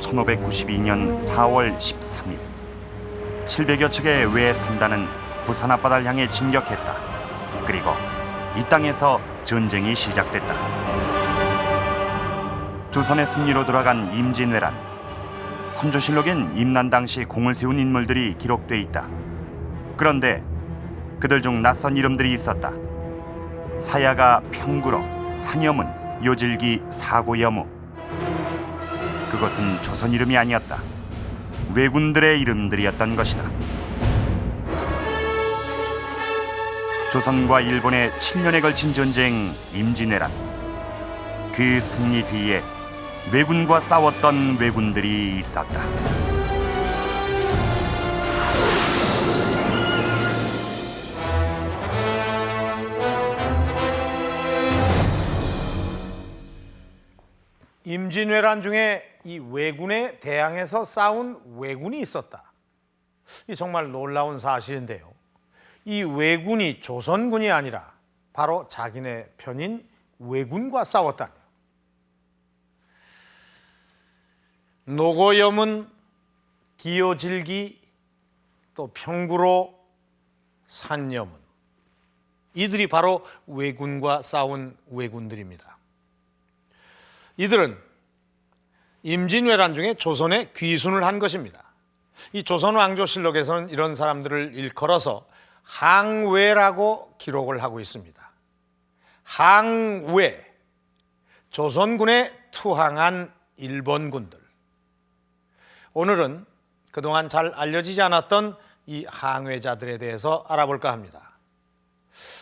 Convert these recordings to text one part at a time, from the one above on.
1592년 4월 13일 700여 척의 외 3단은 부산 앞바다를 향해 진격했다. 그리고 이 땅에서 전쟁이 시작됐다. 조선의 승리로 돌아간 임진왜란. 선조실록엔 임난 당시 공을 세운 인물들이 기록돼 있다. 그런데 그들 중 낯선 이름들이 있었다. 사야가 평구로, 산여문, 요질기, 사고여무. 그것은 조선 이름이 아니었다. 왜군들의 이름들이었던 것이다. 조선과 일본의 7년에 걸친 전쟁 임진왜란. 그 승리 뒤에 왜군과 싸웠던 왜군들이 있었다. 임진왜란 중에 이 왜군에 대항해서 싸운 왜군이 있었다. 이 정말 놀라운 사실인데요. 이 왜군이 조선군이 아니라 바로 자기네 편인 왜군과 싸웠다니. 노고염은, 기요질기, 또 평구로, 산여문. 이들이 바로 왜군과 싸운 왜군들입니다. 이들은 임진왜란 중에 조선에 귀순을 한 것입니다. 이 조선왕조실록에서는 이런 사람들을 일컬어서 항왜라고 기록을 하고 있습니다. 항왜, 조선군에 투항한 일본군들. 오늘은 그동안 잘 알려지지 않았던 이 항해자들에 대해서 알아볼까 합니다.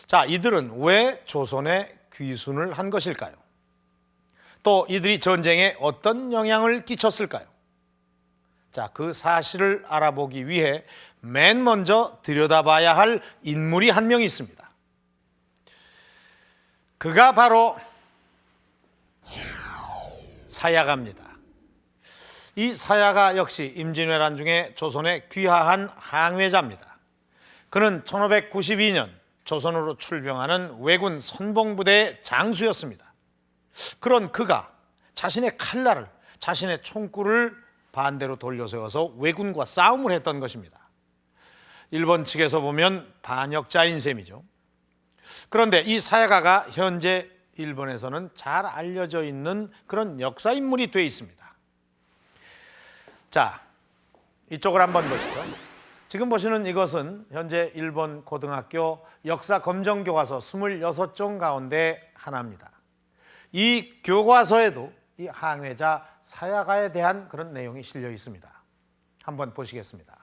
자, 이들은 왜 조선에 귀순을 한 것일까요? 또 이들이 전쟁에 어떤 영향을 끼쳤을까요? 자, 그 사실을 알아보기 위해 맨 먼저 들여다봐야 할 인물이 한 명 있습니다. 그가 바로 사야가입니다. 이 사야가 역시 임진왜란 중에 조선에 귀화한 항해자입니다. 그는 1592년 조선으로 출병하는 왜군 선봉부대의 장수였습니다. 그런 그가 자신의 칼날을, 자신의 총구를 반대로 돌려세워서 왜군과 싸움을 했던 것입니다. 일본 측에서 보면 반역자인 셈이죠. 그런데 이 사야가가 현재 일본에서는 잘 알려져 있는 그런 역사인물이 되어 있습니다. 자, 이쪽을 한번 보시죠. 지금 보시는 이것은 현재 일본 고등학교 역사 검정 교과서 26종 가운데 하나입니다. 이 교과서에도 이 항해자 사야가에 대한 그런 내용이 실려 있습니다. 한번 보시겠습니다.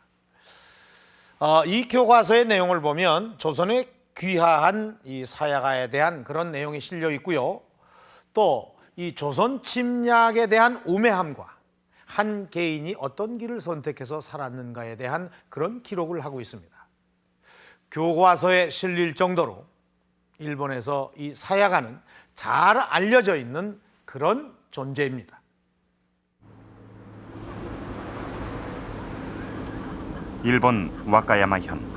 이 교과서의 내용을 보면 조선에 귀화한 이 사야가에 대한 그런 내용이 실려 있고요. 또 이 조선 침략에 대한 우매함과 한 개인이 어떤 길을 선택해서 살았는가에 대한 그런 기록을 하고 있습니다. 교과서에 실릴 정도로 일본에서 이 사야가는 잘 알려져 있는 그런 존재입니다. 일본 와카야마현.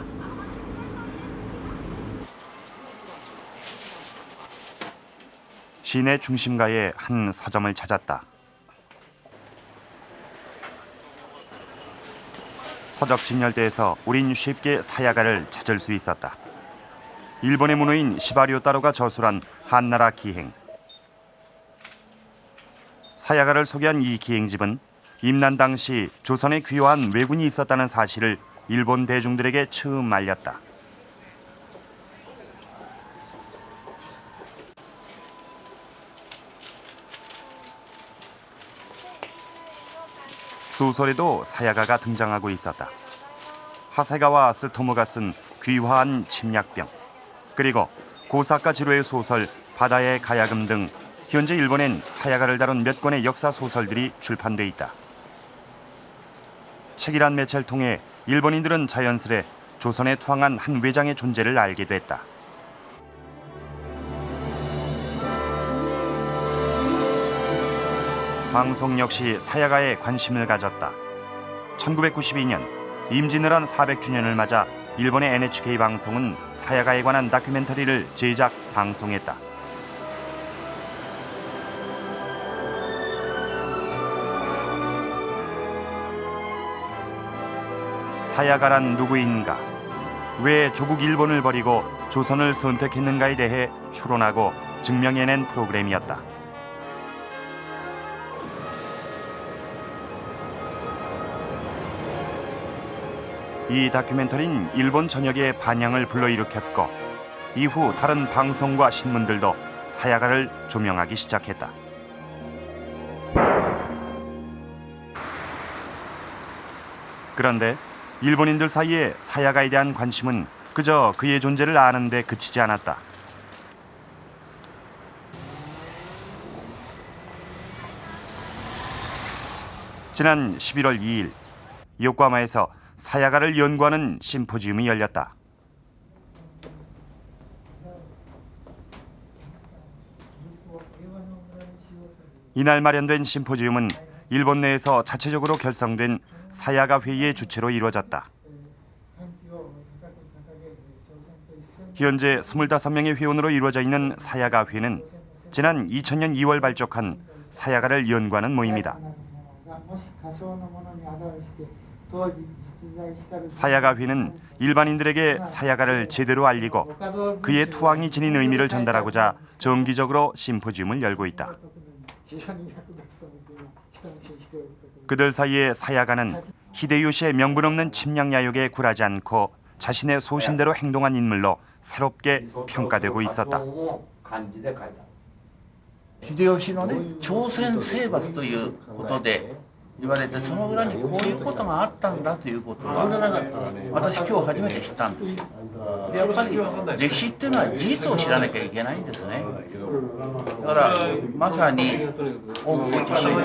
시내 중심가에 한 서점을 찾았다. 서적 진열대에서 우린 쉽게 사야가를 찾을 수 있었다. 일본의 문호인 시바리오 따로가 저술한 한나라 기행. 사야가를 소개한 이 기행집은 임난 당시 조선에 귀화한 왜군이 있었다는 사실을 일본 대중들에게 처음 알렸다. 소설에도 사야가가 등장하고 있었다. 하세가와 스토무가 쓴 귀화한 침략병, 그리고 고사카 지로의 소설 바다의 가야금 등 현재 일본엔 사야가를 다룬 몇 권의 역사 소설들이 출판돼 있다. 책이란 매체를 통해 일본인들은 자연스레 조선에 투항한 한 왜장의 존재를 알게 됐다. 방송 역시 사야가에 관심을 가졌다. 1992년 임진왜란 400주년을 맞아 일본의 NHK 방송은 사야가에 관한 다큐멘터리를 제작, 방송했다. 사야가란 누구인가? 왜 조국 일본을 버리고 조선을 선택했는가에 대해 추론하고 증명해낸 프로그램이었다. 이 다큐멘터리는 일본 전역에 반향을 불러일으켰고 이후 다른 방송과 신문들도 사야가를 조명하기 시작했다. 그런데 일본인들 사이에 사야가에 대한 관심은 그저 그의 존재를 아는 데 그치지 않았다. 지난 11월 2일 요코하마에서 사야가를 연구하는 심포지움이 열렸다. 이날 마련된 심포지움은 일본 내에서 자체적으로 결성된 사야가 회의의 주최로 이루어졌다. 현재 25명의 회원으로 이루어져 있는 사야가 회는 지난 2000년 2월 발족한 사야가를 연구하는 모임이다. 사야가 회는 일반인들에게 사야가를 제대로 알리고 그의 투항이 지닌 의미를 전달하고자 정기적으로 심포지움을 열고 있다. 그들 사이에 사야가는 히데요시의 명분 없는 침략 야욕에 굴하지 않고 자신의 소신대로 행동한 인물로 새롭게 평가되고 있었다. 秀吉のね朝鮮征伐ということで言われて、その裏にこういうことがあったんだということは私今日初めて知ったんですよ。でやっぱり歴史っていうのは事実を知らなきゃいけないんですね。だからまさに大久保自身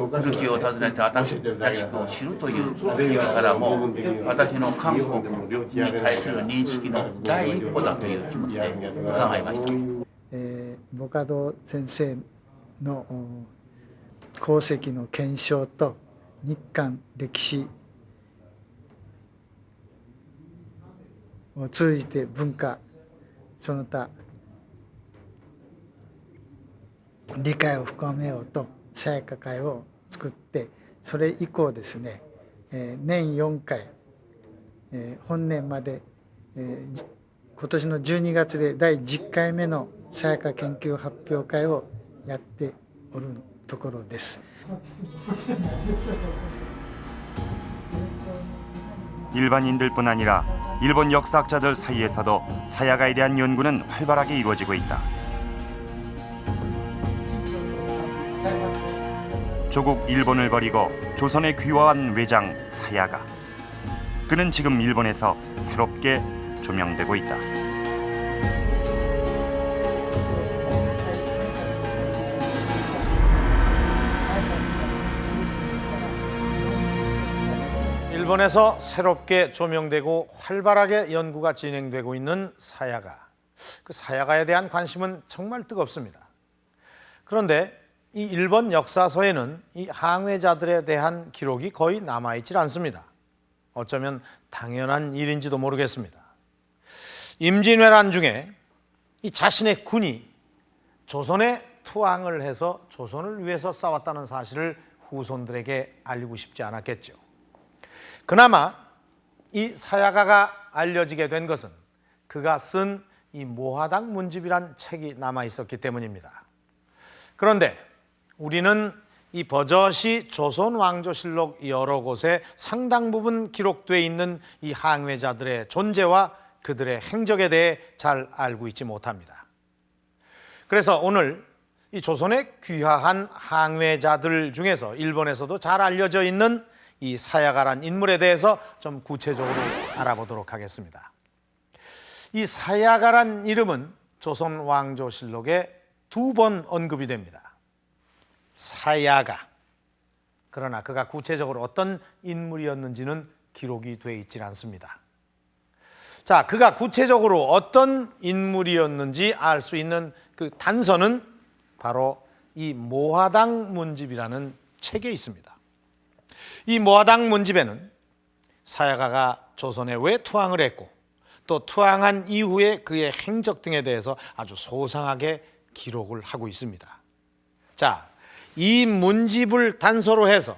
古きを訪ねて新しくを知るという意味からも、私の韓国に対する認識の第一歩だという気持ちで伺いました。ボカド先生の功績の検証と日韓歴史を通じて文化その他理解を深めようとさやか会を作って、それ以降ですね、年4回、本年まで、今年の12月で第10回目のさやか研究発表会をやっておるところです。 일반인들뿐 아니라 일본 역사학자들 사이에서도 사야가에 대한 연구는 활발하게 이루어지고 있다. 조국 일본을 버리고 조선에 귀화한 외장 사야가. 그는 지금 일본에서 새롭게 조명되고 있다. 일본에서 새롭게 조명되고 활발하게 연구가 진행되고 있는 사야가. 그 사야가에 대한 관심은 정말 뜨겁습니다. 그런데 이 일본 역사서에는 이 항해자들에 대한 기록이 거의 남아있질 않습니다. 어쩌면 당연한 일인지도 모르겠습니다. 임진왜란 중에 이 자신의 군이 조선에 투항을 해서 조선을 위해서 싸웠다는 사실을 후손들에게 알리고 싶지 않았겠죠. 그나마 이 사야가가 알려지게 된 것은 그가 쓴 이 모하당 문집이란 책이 남아 있었기 때문입니다. 그런데 우리는 이 버젓이 조선 왕조실록 여러 곳에 상당 부분 기록되어 있는 이 항해자들의 존재와 그들의 행적에 대해 잘 알고 있지 못합니다. 그래서 오늘 이 조선에 귀화한 항해자들 중에서 일본에서도 잘 알려져 있는 이 사야가란 인물에 대해서 좀 구체적으로 알아보도록 하겠습니다. 이 사야가란 이름은 조선 왕조실록에 2번 언급이 됩니다. 사야가. 그러나 그가 구체적으로 어떤 인물이었는지는 기록이 되어 있지 않습니다. 자, 그가 구체적으로 어떤 인물이었는지 알 수 있는 그 단서는 바로 이 모하당 문집이라는 책에 있습니다. 이 모하당 문집에는 사야가가 조선에 왜 투항을 했고 또 투항한 이후에 그의 행적 등에 대해서 아주 소상하게 기록을 하고 있습니다. 자, 이 문집을 단서로 해서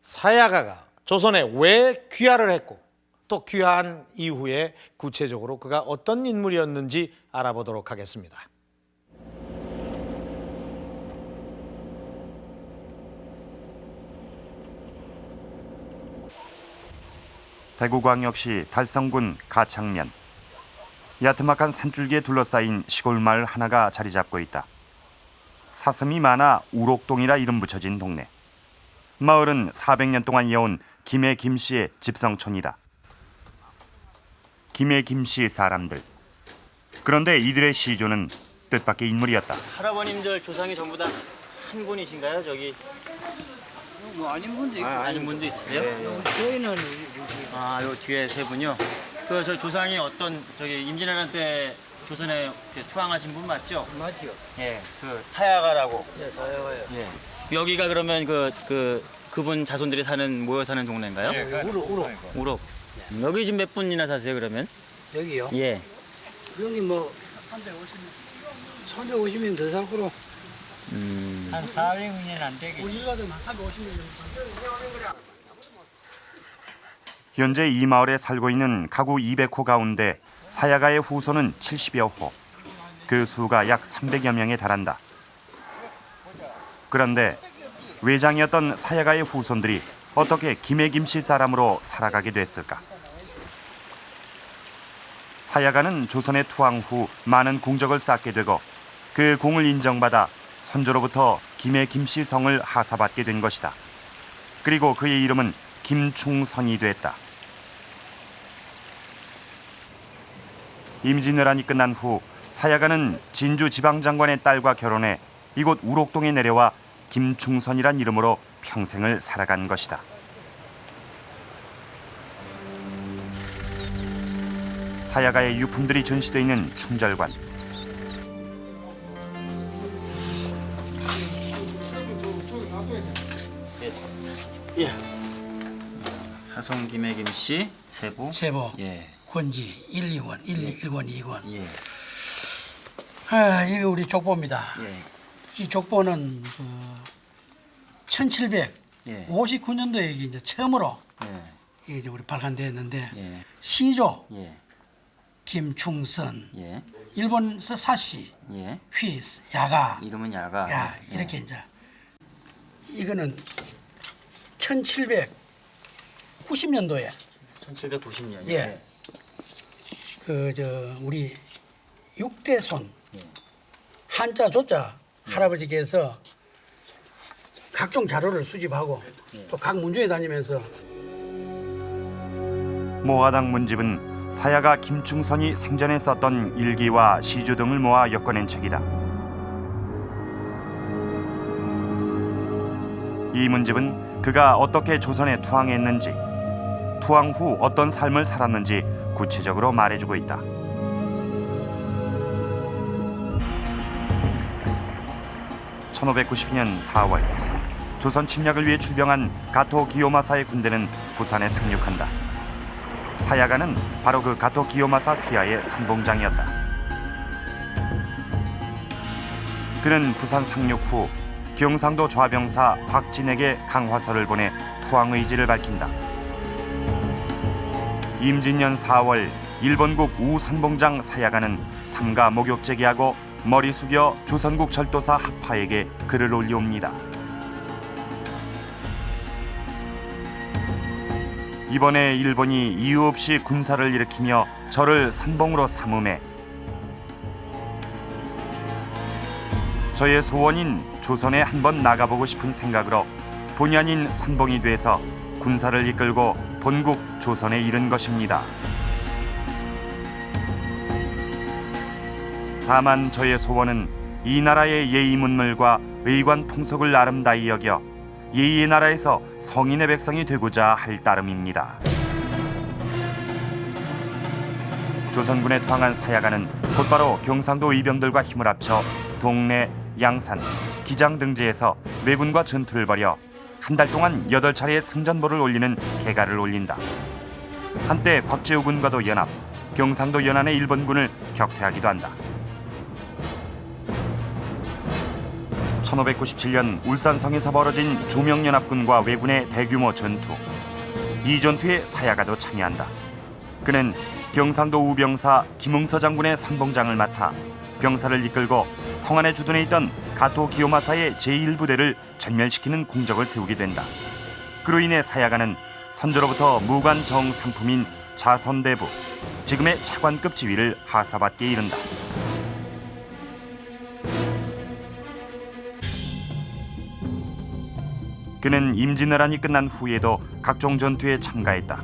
사야가가 조선에 왜 귀화를 했고 또 귀화한 이후에 구체적으로 그가 어떤 인물이었는지 알아보도록 하겠습니다. 대구광역시 달성군 가창면. 야트막한 산줄기에 둘러싸인 시골 마을 하나가 자리 잡고 있다. 사슴이 많아 우록동이라 이름 붙여진 동네. 마을은 400년 동안 이어온 김해 김씨의 집성촌이다. 김해 김씨 사람들. 그런데 이들의 시조는 뜻밖의 인물이었다. 할아버님들 조상이 전부 다 한 분이신가요? 저기 뭐 아닌 분도 있고 아닌 분도 있으세요? 저희는 요 뒤에 세 분요. 그 저 조상이 어떤 저기 임진왜란 때 조선에 이렇게 투항하신 분 맞죠? 맞죠? 예, 그 사야가라고. 예, 사야가요. 예. 여기가 그러면 그분 자손들이 모여 사는 동네인가요? 우로 우럭. 여기 지금 몇 분이나 사세요 그러면? 여기요. 예. 여기 뭐 350명 더 살고 한 400명은 안 되겠지. 우리 가도 한 350명 정도. 현재 이 마을에 살고 있는 가구 200호 가운데 사야가의 후손은 70여 호. 그 수가 약 300여 명에 달한다. 그런데 외장이었던 사야가의 후손들이 어떻게 김해 김씨 사람으로 살아가게 됐을까? 사야가는 조선에 투항 후 많은 공적을 쌓게 되고 그 공을 인정받아 선조로부터 김해 김씨 성을 하사받게 된 것이다. 그리고 그의 이름은 김충선이 됐다. 임진왜란이 끝난 후 사야가는 진주 지방장관의 딸과 결혼해 이곳 우록동에 내려와 김충선이란 이름으로 평생을 살아간 것이다. 사야가의 유품들이 전시되어 있는 충절관. 예. 사성 김해 김씨 세부. 세보, 예. 권지 1, 2권, 1권, 2권. 예. 이게 우리 족보입니다. 예. 이 족보는 1759년도에 예. 이제 처음으로 예. 이게 이제 우리 발간되었는데 예. 시조 예. 김충선, 예. 일본서 사시, 예. 휘, 야가, 이름은 야가. 야 이렇게 이제 이거는 1790년도에 1790년. 예. 우리 육대손 예. 한자 조자 할아버지께서 각종 자료를 수집하고 또 각 문중에 다니면서 모아당 문집은 사야가 김충선이 생전에 썼던 일기와 시조 등을 모아 엮어낸 책이다. 이 문집은 그가 어떻게 조선에 투항했는지, 투항 후 어떤 삶을 살았는지 구체적으로 말해주고 있다. (1592년 4월) 조선 침략을 위해 출병한 가토 기요마사의 군대는 부산에 상륙한다. 사야가는 바로 그 가토 기요마사 휘하의参謀장이었다. 그는 부산 상륙 후 경상도 좌병사 박진에게 강화서를 보내 투항 의지를 밝힌다. 임진년 4월 일본국 우参謀장 사야가는 삼가 목욕 제기하고 머리 숙여 조선국 절도사 하파에게 글을 올려옵니다. 이번에 일본이 이유 없이 군사를 일으키며 저를 선봉으로 삼음해 저의 소원인 조선에 한번 나가보고 싶은 생각으로 본의 아닌 선봉이 돼서 군사를 이끌고 본국 조선에 이른 것입니다. 다만 저의 소원은 이 나라의 예의문물과 의관 풍속을 아름다이 여겨 예의의 나라에서 성인의 백성이 되고자 할 따름입니다. 조선군에 투항한 사야가는 곧바로 경상도 의병들과 힘을 합쳐 동래, 양산, 기장 등지에서 왜군과 전투를 벌여 한 달 동안 8차례의 승전보를 올리는 개가를 올린다. 한때 곽재우군과도 연합, 경상도 연안의 일본군을 격퇴하기도 한다. 1597년 울산성에서 벌어진 조명연합군과 왜군의 대규모 전투. 이 전투에 사야가도 참여한다. 그는 경상도 우병사 김응서 장군의 선봉장을 맡아 병사를 이끌고 성안에 주둔해 있던 가토 기요마사의 제1부대를 전멸시키는 공적을 세우게 된다. 그로 인해 사야가는 선조로부터 무관 정상품인 자선대부, 지금의 차관급 지위를 하사받게 이른다. 그는 임진왜란이 끝난 후에도 각종 전투에 참가했다.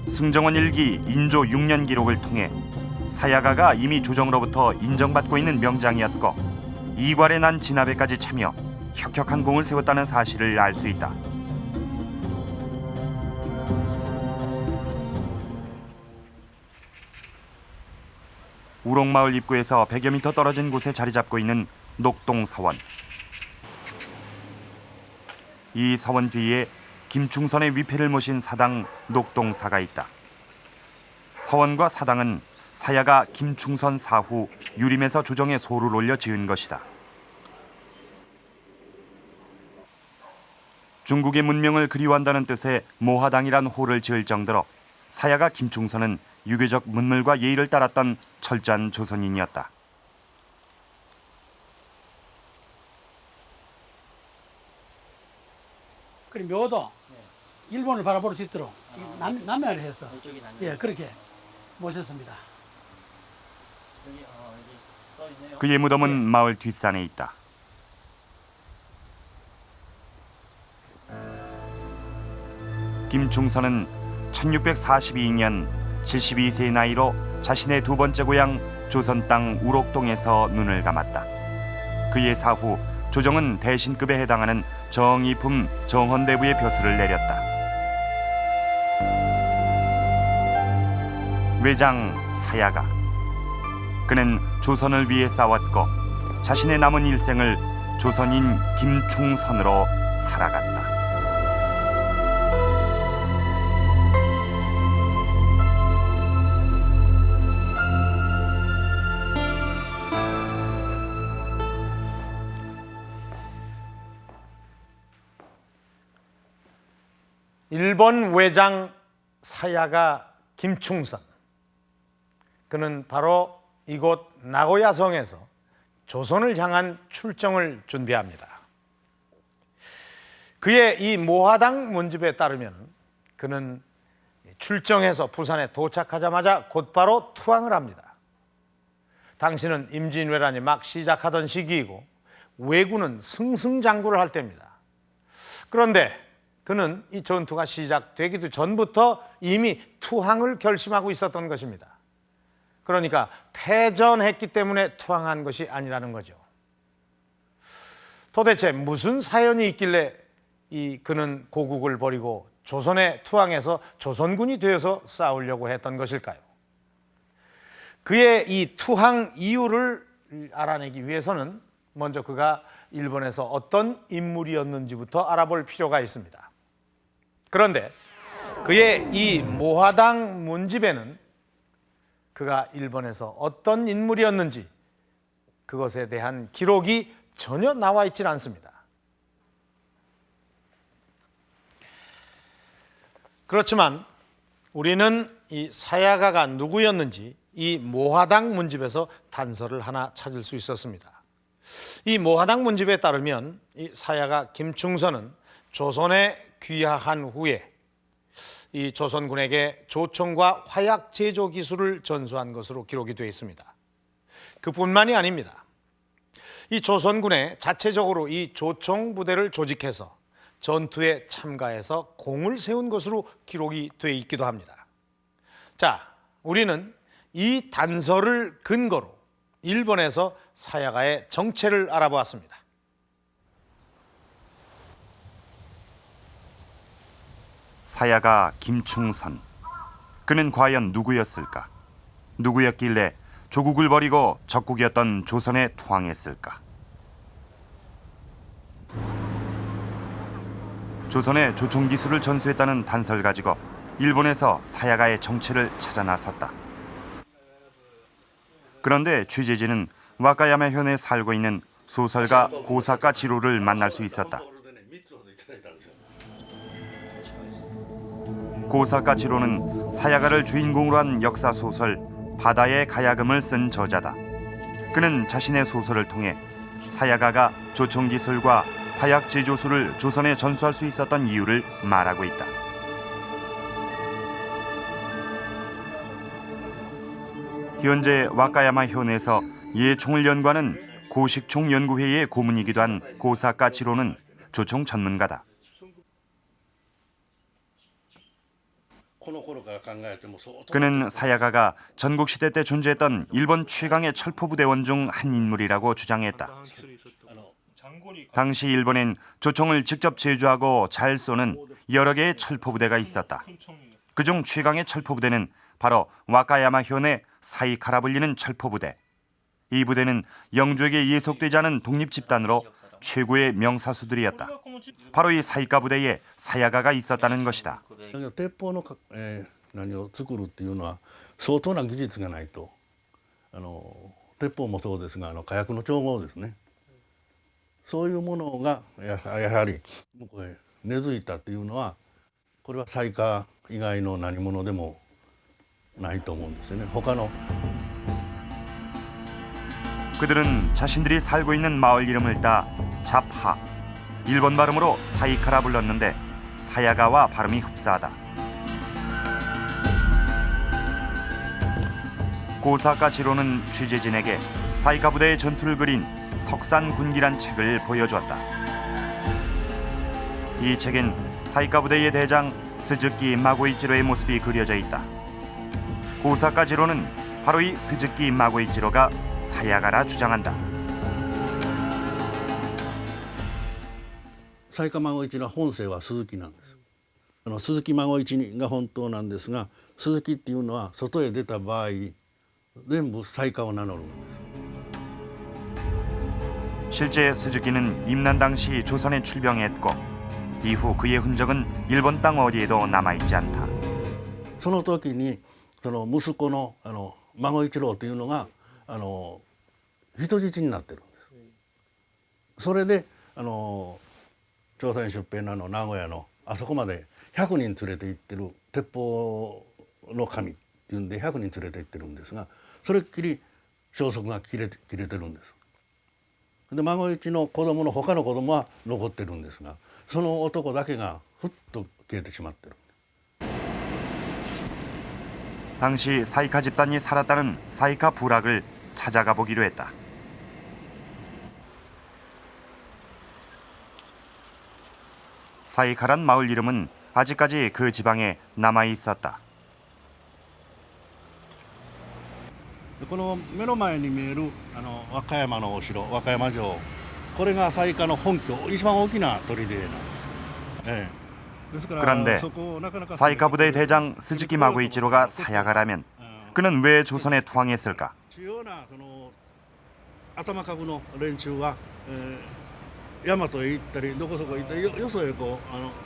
승정원 일기 인조 6년 기록을 통해 사야가가 이미 조정으로부터 인정받고 있는 명장이었고 이괄에 난 진압에까지 참여, 혁혁한 공을 세웠다는 사실을 알 수 있다. 우롱마을 입구에서 100여 미터 떨어진 곳에 자리 잡고 있는 녹동서원. 이 서원 뒤에 김충선의 위패를 모신 사당 녹동사가 있다. 서원과 사당은 사야가 김충선 사후 유림에서 조정에 소를 올려 지은 것이다. 중국의 문명을 그리워한다는 뜻의 모하당이란 호를 지을 정도로 사야가 김충선은 유교적 문물과 예의를 따랐던 철저한 조선인이었다. 그리고 묘도 일본을 바라볼 수 있도록 남해를 해서 이쪽이 남해. 예 그렇게 모셨습니다. 여기 써 있네요. 그의 무덤은 마을 뒷산에 있다. 김충선은 1642년 72세의 나이로 자신의 두 번째 고향 조선 땅 우록동에서 눈을 감았다. 그의 사후 조정은 대신급에 해당하는 정의품 정헌대부의 벼슬을 내렸다. 외장 사야가. 그는 조선을 위해 싸웠고 자신의 남은 일생을 조선인 김충선으로 살아갔다. 일본 외장 사야가 김충선. 그는 바로 이곳 나고야성에서 조선을 향한 출정을 준비합니다. 그의 이 모하당 문집에 따르면 그는 출정해서 부산에 도착하자마자 곧바로 투항을 합니다. 당시는 임진왜란이 막 시작하던 시기이고 왜군은 승승장구를 할 때입니다. 그런데 그는 이 전투가 시작되기도 전부터 이미 투항을 결심하고 있었던 것입니다. 그러니까 패전했기 때문에 투항한 것이 아니라는 거죠. 도대체 무슨 사연이 있길래 그는 고국을 버리고 조선에 투항해서 조선군이 되어서 싸우려고 했던 것일까요? 그의 이 투항 이유를 알아내기 위해서는 먼저 그가 일본에서 어떤 인물이었는지부터 알아볼 필요가 있습니다. 그런데 그의 이 모하당 문집에는 그가 일본에서 어떤 인물이었는지 그것에 대한 기록이 전혀 나와 있질 않습니다. 그렇지만 우리는 이 사야가가 누구였는지 이 모하당 문집에서 단서를 하나 찾을 수 있었습니다. 이 모하당 문집에 따르면 이 사야가 김충선은 조선에 귀화한 후에 이 조선군에게 조총과 화약 제조 기술을 전수한 것으로 기록이 되어 있습니다. 그뿐만이 아닙니다. 이 조선군에 자체적으로 이 조총 부대를 조직해서 전투에 참가해서 공을 세운 것으로 기록이 되어 있기도 합니다. 자, 우리는 이 단서를 근거로 일본에서 사야가의 정체를 알아보았습니다. 사야가 김충선. 그는 과연 누구였을까? 누구였길래 조국을 버리고 적국이었던 조선에 투항했을까? 조선에 조총 기술을 전수했다는 단서를 가지고 일본에서 사야가의 정체를 찾아 나섰다. 그런데 취재진은 와카야마 현에 살고 있는 소설가 고사카 지로를 만날 수 있었다. 고사카 지로는 사야가를 주인공으로 한 역사 소설 바다의 가야금을 쓴 저자다. 그는 자신의 소설을 통해 사야가가 조총 기술과 화약 제조술을 조선에 전수할 수 있었던 이유를 말하고 있다. 현재 와카야마 현에서 예총을 연구하는 고식총 연구회의 고문이기도 한 고사카 지로는 조총 전문가다. 그는 사야가가 전국시대 때 존재했던 일본 최강의 철포부대원 중 한 인물이라고 주장했다. 당시 일본엔 조총을 직접 제조하고 잘 쏘는 여러 개의 철포부대가 있었다. 그중 최강의 철포부대는 바로 와카야마 현의 사이카라 불리는 철포부대. 이 부대는 영주에게 예속되지 않은 독립집단으로 최고의 명사수들이었다. 바로 이 사이카 부대에 사야가가 있었다는 것이다. 鉄砲の何を作るっていうのは相当な技術がないと鉄砲もそうですが火薬の調合ですねそういうものがやはり向こうへ根付いたっていうのはこれは西華以外の何者でもないと思うんですよね他の 그들은 자신들이 살고 있는 마을 이름을 따 잡하, 일본 발음으로 사이카라 불렀는데 사야가와 발음이 흡사하다. 고사카 지로는 취재진에게 사이카 부대의 전투를 그린 석산군기란 책을 보여주었다. 이 책엔 사이카 부대의 대장 스즈키 마고이치로의 모습이 그려져 있다. 고사카 지로는 바로 이 스즈키 마고이치로가 사야가라 주장한다. 西華孫一の本姓は鈴木なんです鈴木孫一が本当なんですが鈴木っていうのは外へ出た場合全部西華を名乗るんです 실제 스즈키는 임난 당시 조선에 출병했고 이후 그의 흔적은 일본 땅 어디에도 남아있지 않다. その時にその息子の孫一郎というのが人質になってるんです。それで朝鮮出兵の名古屋のあそこまで100人連れて行ってる鉄砲の神っていうんで100人連れて行ってるんですがそれっきり消息が切れてるんです。で孫一の子供の他の子供は残ってるんですがその男だけがふっと消えてしまってる。 당시 사이카 집단이 살았다는 사이카 부락을 찾아가 보기로 했다. 사이카란 마을 이름은 아직까지 그 지방에 남아 있었다. この目の前に見える和歌山のお城和歌山城これが西華の本拠一番大きな砦なんです。그런데 사이카 부대의 대장 스즈키 마고이치로가 사야가라면 그는 왜 조선에 투항했을까? 主要な頭株の連中は大和へ行ったりどこそこ行ったりよそへこ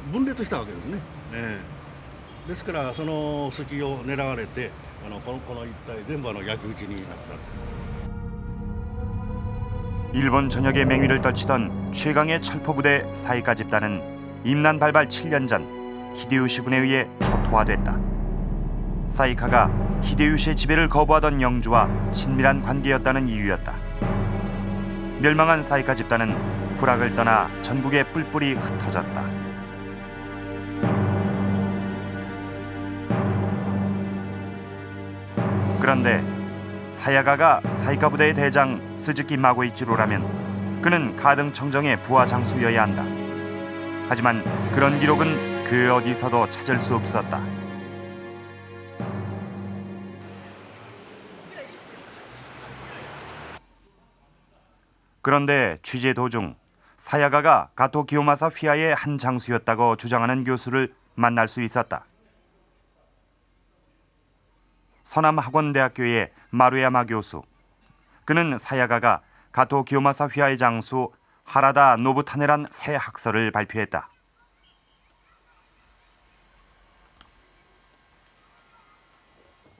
う分裂したわけですね。ですからその隙を狙われてこの一帯全部焼き討ちになった。 일본 전역에 맹위를 떨치던 최강의 철포부대 사이카 집단은 임난 발발 7년 전 히데요시군에 의해 초토화됐다. 사이카가 히데요시의 지배를 거부하던 영주와 친밀한 관계였다는 이유였다. 멸망한 사이카 집단은 불악을 떠나 전국에 뿔뿔이 흩어졌다. 그런데 사야가가 사이카 부대의 대장 스즈키 마고이치로라면 그는 가등청정의 부하 장수여야 한다. 하지만 그런 기록은 그 어디서도 찾을 수 없었다. 그런데 취재 도중 사야가가 가토 기요마사 휘하의 한 장수였다고 주장하는 교수를 만날 수 있었다. 서남학원대학교의 마루야마 교수. 그는 사야가가 가토 기요마사 휘하의 장수 하라다 노부타네란 새 학설을 발표했다.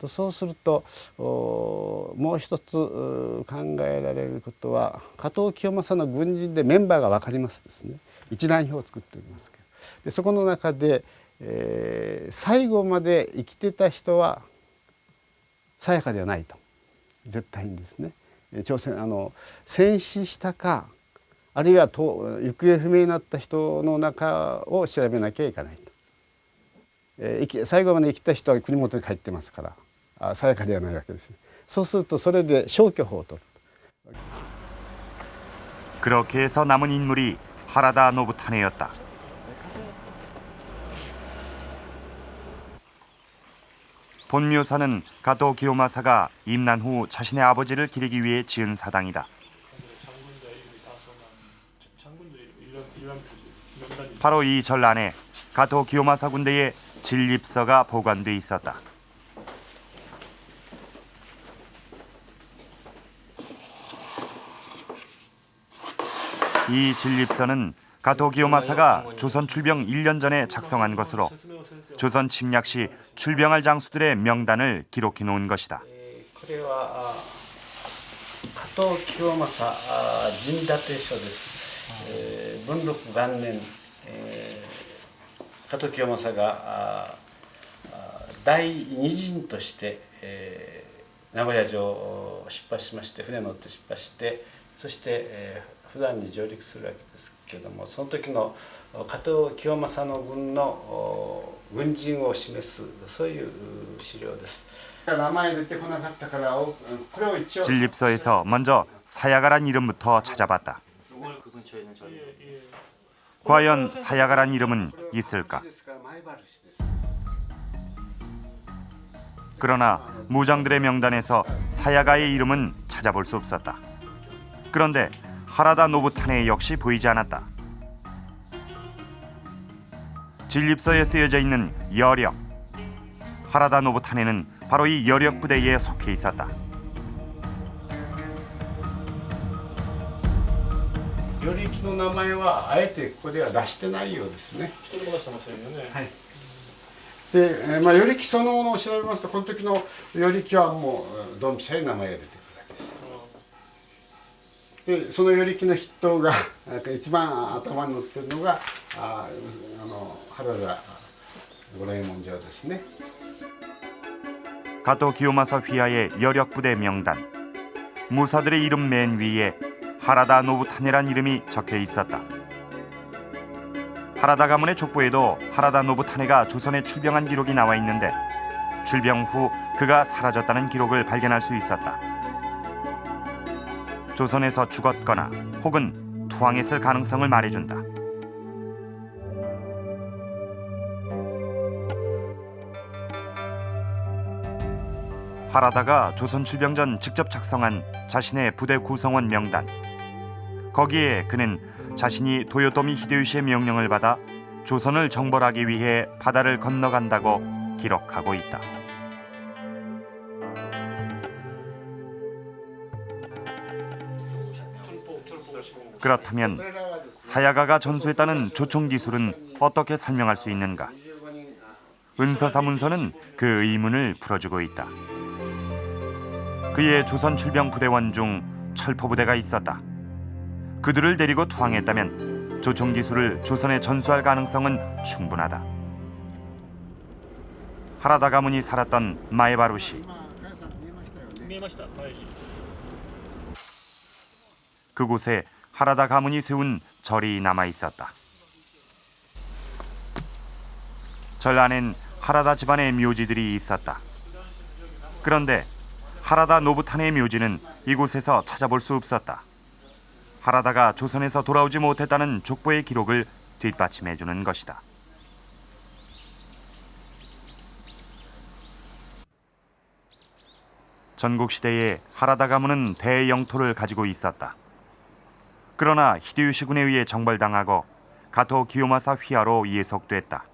そうするともう一つ考えられることは加藤清正の軍人でメンバーが分かりますですね一覧表を作っておりますけどでそこの中で最後まで生きてた人はさやかではないと絶対にですね戦死したかあるいは行方不明になった人の中を調べなきゃいけないと、最後まで生きた人は国元に帰ってますからさやかではないわけですね。そうするとそれで消去法を取る。 그렇게 해서 남은 인물이 하라다 노부타네였다. 본 묘사는 가토 기요마사가 임난 후 자신의 아버지를 기리기 위해 지은 사당이다. 바로 이 절 안에 가토 기요마사 군대의 진립서가 보관돼 있었다. 이 진립서는 가토 기요마사가 조선 출병 1년 전에 작성한 것으로 조선 침략 시 출병할 장수들의 명단을 기록해 놓은 것이다. これは加藤清正陣立書です。文禄元年、加藤清正が第二陣として、名古屋城を出発しまして、船に乗って出発して、そして、普段に上陸するわけですけども、その時の加藤清正の軍の軍人を示すそういう資料です。 진립서에서 먼저 사야가란 이름부터 찾아봤다. 과연 사야가란 이름은 있을까? 그러나 무장들의 명단에서 사야가의 이름은 찾아볼 수 없었다. 그런데 하라다 노부타네 역시 보이지 않았다. 진립서에 쓰여져 있는 여력. 하라다 노부타네는 바로 이 여력 부대에 속해 있었다. 여리기の名前はあえてここでは出してないようですね。はい。で、与力そのものを調べますと、この時の与力はもうドンピシャに名前が出てくるわけです。で、その与力の筆頭が一番頭に載ってるのが原田五右衛門城ですね。 가토 기요마사 휘하의 여력 부대 명단. 무사들의 이름 맨 위에 하라다 노부타네란 이름이 적혀 있었다. 하라다 가문의 족보에도 하라다 노부타네가 조선에 출병한 기록이 나와 있는데 출병 후 그가 사라졌다는 기록을 발견할 수 있었다. 조선에서 죽었거나 혹은 투항했을 가능성을 말해준다. 하라다가 조선 출병 전 직접 작성한 자신의 부대 구성원 명단. 거기에 그는 자신이 도요토미 히데요시의 명령을 받아 조선을 정벌하기 위해 바다를 건너간다고 기록하고 있다. 그렇다면 사야가가 전수했다는 조총 기술은 어떻게 설명할 수 있는가? 은서사 문서는 그 의문을 풀어주고 있다. 그의 조선 출병 부대원 중 철포 부대가 있었다. 그들을 데리고 투항했다면 조총 기술을 조선에 전수할 가능성은 충분하다. 하라다 가문이 살았던 마에바루시. 그곳에 하라다 가문이 세운 절이 남아 있었다. 절 안엔 하라다 집안의 묘지들이 있었다. 그런데 하라다 노부타네의 묘지는 이곳에서 찾아볼 수 없었다. 하라다가 조선에서 돌아오지 못했다는 족보의 기록을 뒷받침해주는 것이다. 전국시대에 하라다 가문은 대영토를 가지고 있었다. 그러나 히데요시군에 의해 정벌당하고 가토 기요마사 휘하로 예속됐다.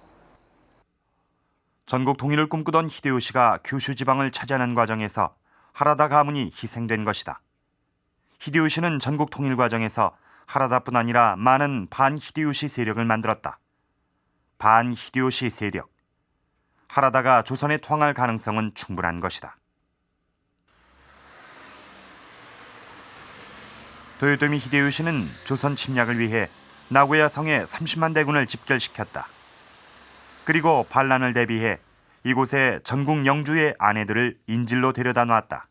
전국 통일을 꿈꾸던 히데요시가 규슈 지방을 차지하는 과정에서 하라다 가문이 희생된 것이다. 히데요시는 전국 통일 과정에서 하라다뿐 아니라 많은 반 히데요시 세력을 만들었다. 반 히데요시 세력. 하라다가 조선에 투항할 가능성은 충분한 것이다. 도요토미 히데요시는 조선 침략을 위해 나고야 성에 30만 대군을 집결시켰다. 그리고 반란을 대비해 이곳에 전국 영주의 아내들을 인질로 데려다 놨다.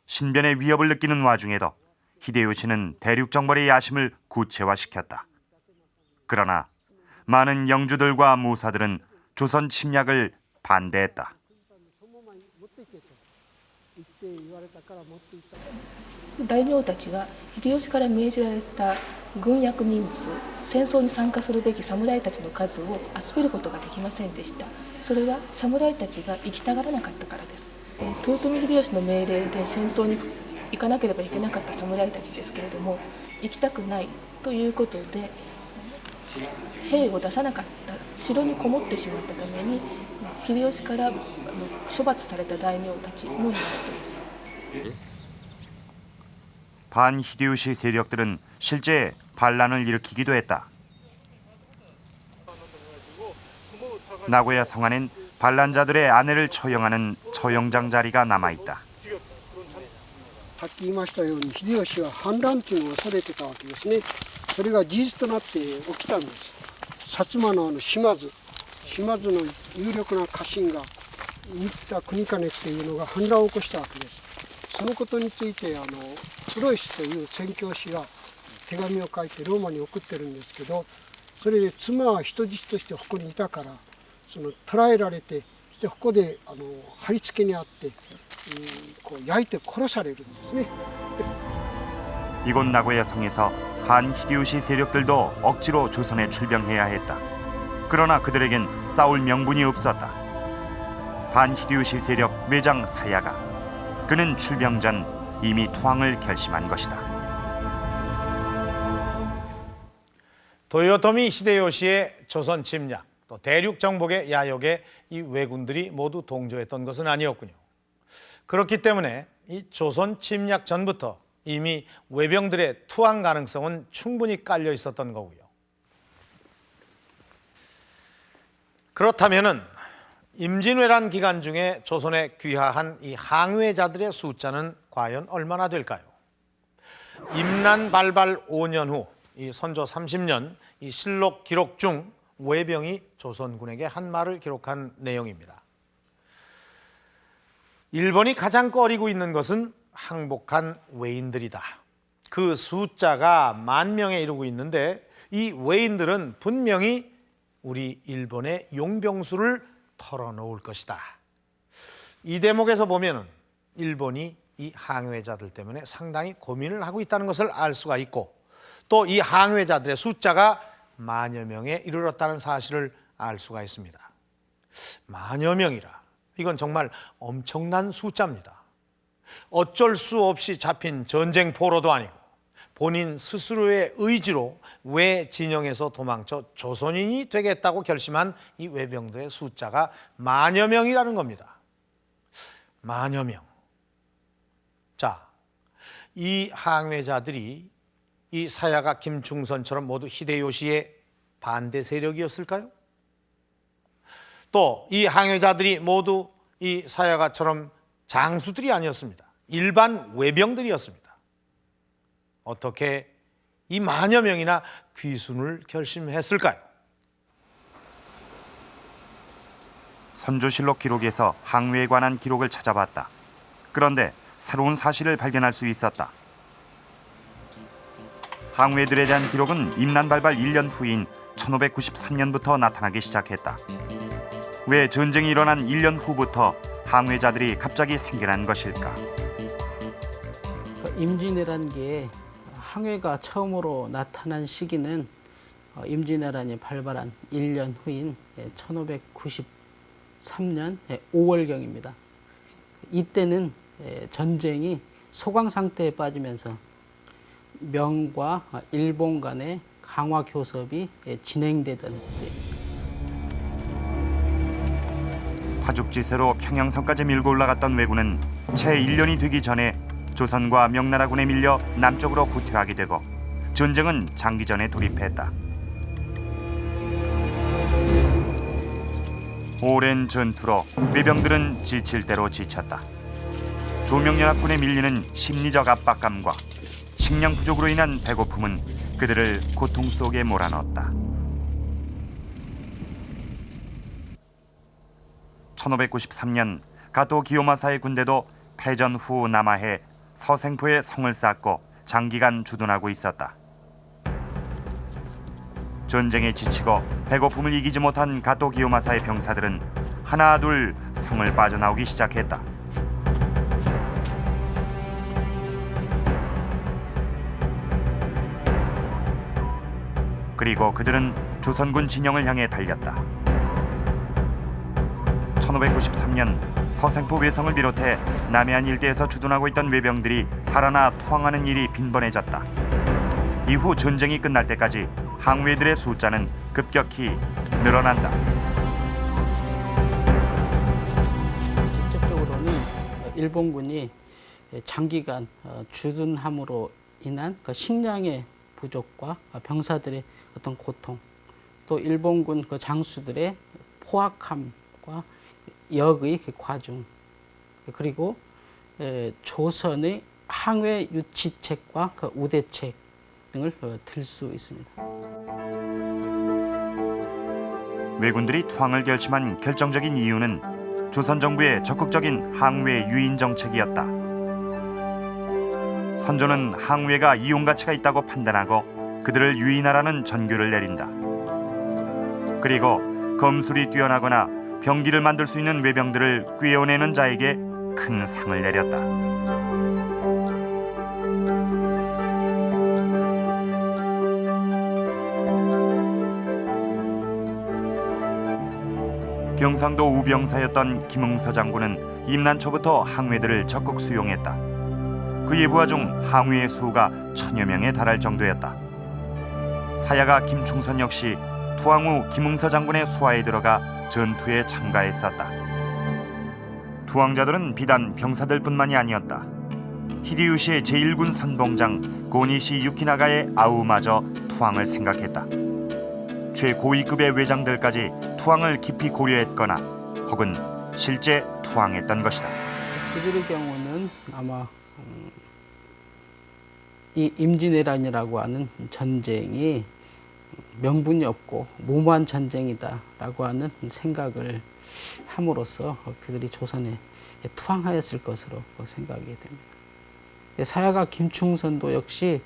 신변의 위협을 느끼는 와중에도 히데요시는 대륙 정벌의 야심을 구체화시켰다. 그러나 많은 영주들과 무사들은 조선 침략을 반대했다. 大名たちは秀吉から命じられた軍役人数、戦争に参加するべき侍たちの数を集めることができませんでした。それは侍たちが行きたがらなかったからです。豊臣秀吉の命令で戦争に行かなければいけなかった侍たちですけれども、行きたくないということで兵を出さなかった、城にこもってしまったために秀吉から処罰された大名たちもいます。 반 히데요시 세력들은 실제 반란을 일으키기도 했다. 나고야 성안엔 반란자들의 아내를 처형하는 처형장 자리가 남아있다. さっき言いましたように秀吉は反乱というのを恐れてたわけですね。それが事実となって起きたんです。薩摩の島津の有力な家臣が新田国兼っていうのが反乱を起こしたわけです。そのことについてプロイスという宣教師が手紙を書いてローマに送ってるんですけど、それで妻は人質としてここにいたから、その捕らえられて、でここで貼り付けにあって、こう焼いて殺されるんですね。 이곳 나고야 성에서 한 히데요시 세력들도 억지로 조선에 출병해야 했다. 그러나 그들에겐 싸울 명분이 없었다. 반 히데요시 세력 외장 사야가 그는 출병 전 이미 투항을 결심한 것이다. 도요토미 히데요시의 조선 침략, 또 대륙 정복의 야욕에 이 왜군들이 모두 동조했던 것은 아니었군요. 그렇기 때문에 이 조선 침략 전부터 이미 외병들의 투항 가능성은 충분히 깔려 있었던 거고요. 그렇다면은 임진왜란 기간 중에 조선에 귀화한 이 항해자들의 숫자는 과연 얼마나 될까요? 임난 발발 5년 후 이 선조 30년 이 실록 기록 중 외병이 조선군에게 한 말을 기록한 내용입니다. 일본이 가장 꺼리고 있는 것은 항복한 외인들이다. 그 숫자가 10,000명에 이르고 있는데 이 외인들은 분명히 우리 일본의 용병수를 털어놓을 것이다. 이 대목에서 보면은 일본이 이 항해자들 때문에 상당히 고민을 하고 있다는 것을 알 수가 있고, 또 이 항해자들의 숫자가 10,000여 명에 이르렀다는 사실을 알 수가 있습니다. 10,000여 명이라 이건 정말 엄청난 숫자입니다. 어쩔 수 없이 잡힌 전쟁 포로도 아니고 본인 스스로의 의지로 외 진영에서 도망쳐 조선인이 되겠다고 결심한 이 외병들의 숫자가 10,000여 명이라는 겁니다. 10,000여 명. 자, 이 항해자들이 이 사야가 김충선처럼 모두 히데요시의 반대 세력이었을까요? 또 이 항해자들이 모두 이 사야가처럼 장수들이 아니었습니다. 일반 외병들이었습니다. 어떻게 이 10,000여 명이나 귀순을 결심했을까요? 선조실록 기록에서 항해에 관한 기록을 찾아봤다. 그런데 새로운 사실을 발견할 수 있었다. 항해들에 대한 기록은 임난발발 1년 후인 1593년부터 나타나기 시작했다. 왜 전쟁이 일어난 1년 후부터 항해자들이 갑자기 생겨난 것일까? 임진왜란 게 항해가 처음으로 나타난 시기는 임진왜란이 발발한 1년 후인 1593년 5월경입니다. 이때는 전쟁이 소강 상태에 빠지면서 명과 일본 간의 강화 교섭이 진행되던 때입니다. 파죽지세로 평양성까지 밀고 올라갔던 왜군은 채 1년이 되기 전에 조선과 명나라군에 밀려 남쪽으로 후퇴하게 되고 전쟁은 장기전에 돌입했다. 오랜 전투로 외병들은 지칠 대로 지쳤다. 조명연합군에 밀리는 심리적 압박감과 식량 부족으로 인한 배고픔은 그들을 고통 속에 몰아넣었다. 1593년 가토 기요마사의 군대도 패전 후 남하해 서생포에 성을 쌓고 장기간 주둔하고 있었다. 전쟁에 지치고 배고픔을 이기지 못한 가토 기요마사의 병사들은 하나 둘 성을 빠져나오기 시작했다. 그리고 그들은 조선군 진영을 향해 달렸다. 1593년 서생포 외성을 비롯해 남해안 일대에서 주둔하고 있던 외병들이 달아나 투항하는 일이 빈번해졌다. 이후 전쟁이 끝날 때까지 항우회들의 숫자는 급격히 늘어난다. 직접적으로는 일본군이 장기간 주둔함으로 인한 그 식량의 부족과 병사들의 어떤 고통, 또 일본군 그 장수들의 포악함과 역의 그 과중, 그리고 조선의 항해 유치책과 그 우대책 등을 들 수 있습니다. 왜군들이 투항을 결심한 결정적인 이유는 조선 정부의 적극적인 항우회 유인 정책이었다. 선조는 항우회가 이용 가치가 있다고 판단하고 그들을 유인하라는 전교를 내린다. 그리고 검술이 뛰어나거나 병기를 만들 수 있는 외병들을 꿰어내는 자에게 큰 상을 내렸다. 경상도 우병사였던 김응서 장군은 임난 초부터 항우회들을 적극 수용했다. 그의 부하 중 항우의 수가 1000여 명에 달할 정도였다. 사야가 김충선 역시 투항 후 김응서 장군의 수하에 들어가 전투에 참가했었다. 투항자들은 비단 병사들뿐만이 아니었다. 히데요시의 제1군 선봉장 고니시 유키나가의 아우마저 투항을 생각했다. 최고위급의 외장들까지 투항을 깊이 고려했거나 혹은 실제 투항했던 것이다. 그들의 경우는 아마 이 임진왜란이라고 하는 전쟁이 명분이 없고 무모한 전쟁이다라고 하는 생각을 함으로써 그들이 조선에 투항하였을 것으로 생각이 됩니다. 사야가 김충선도 역시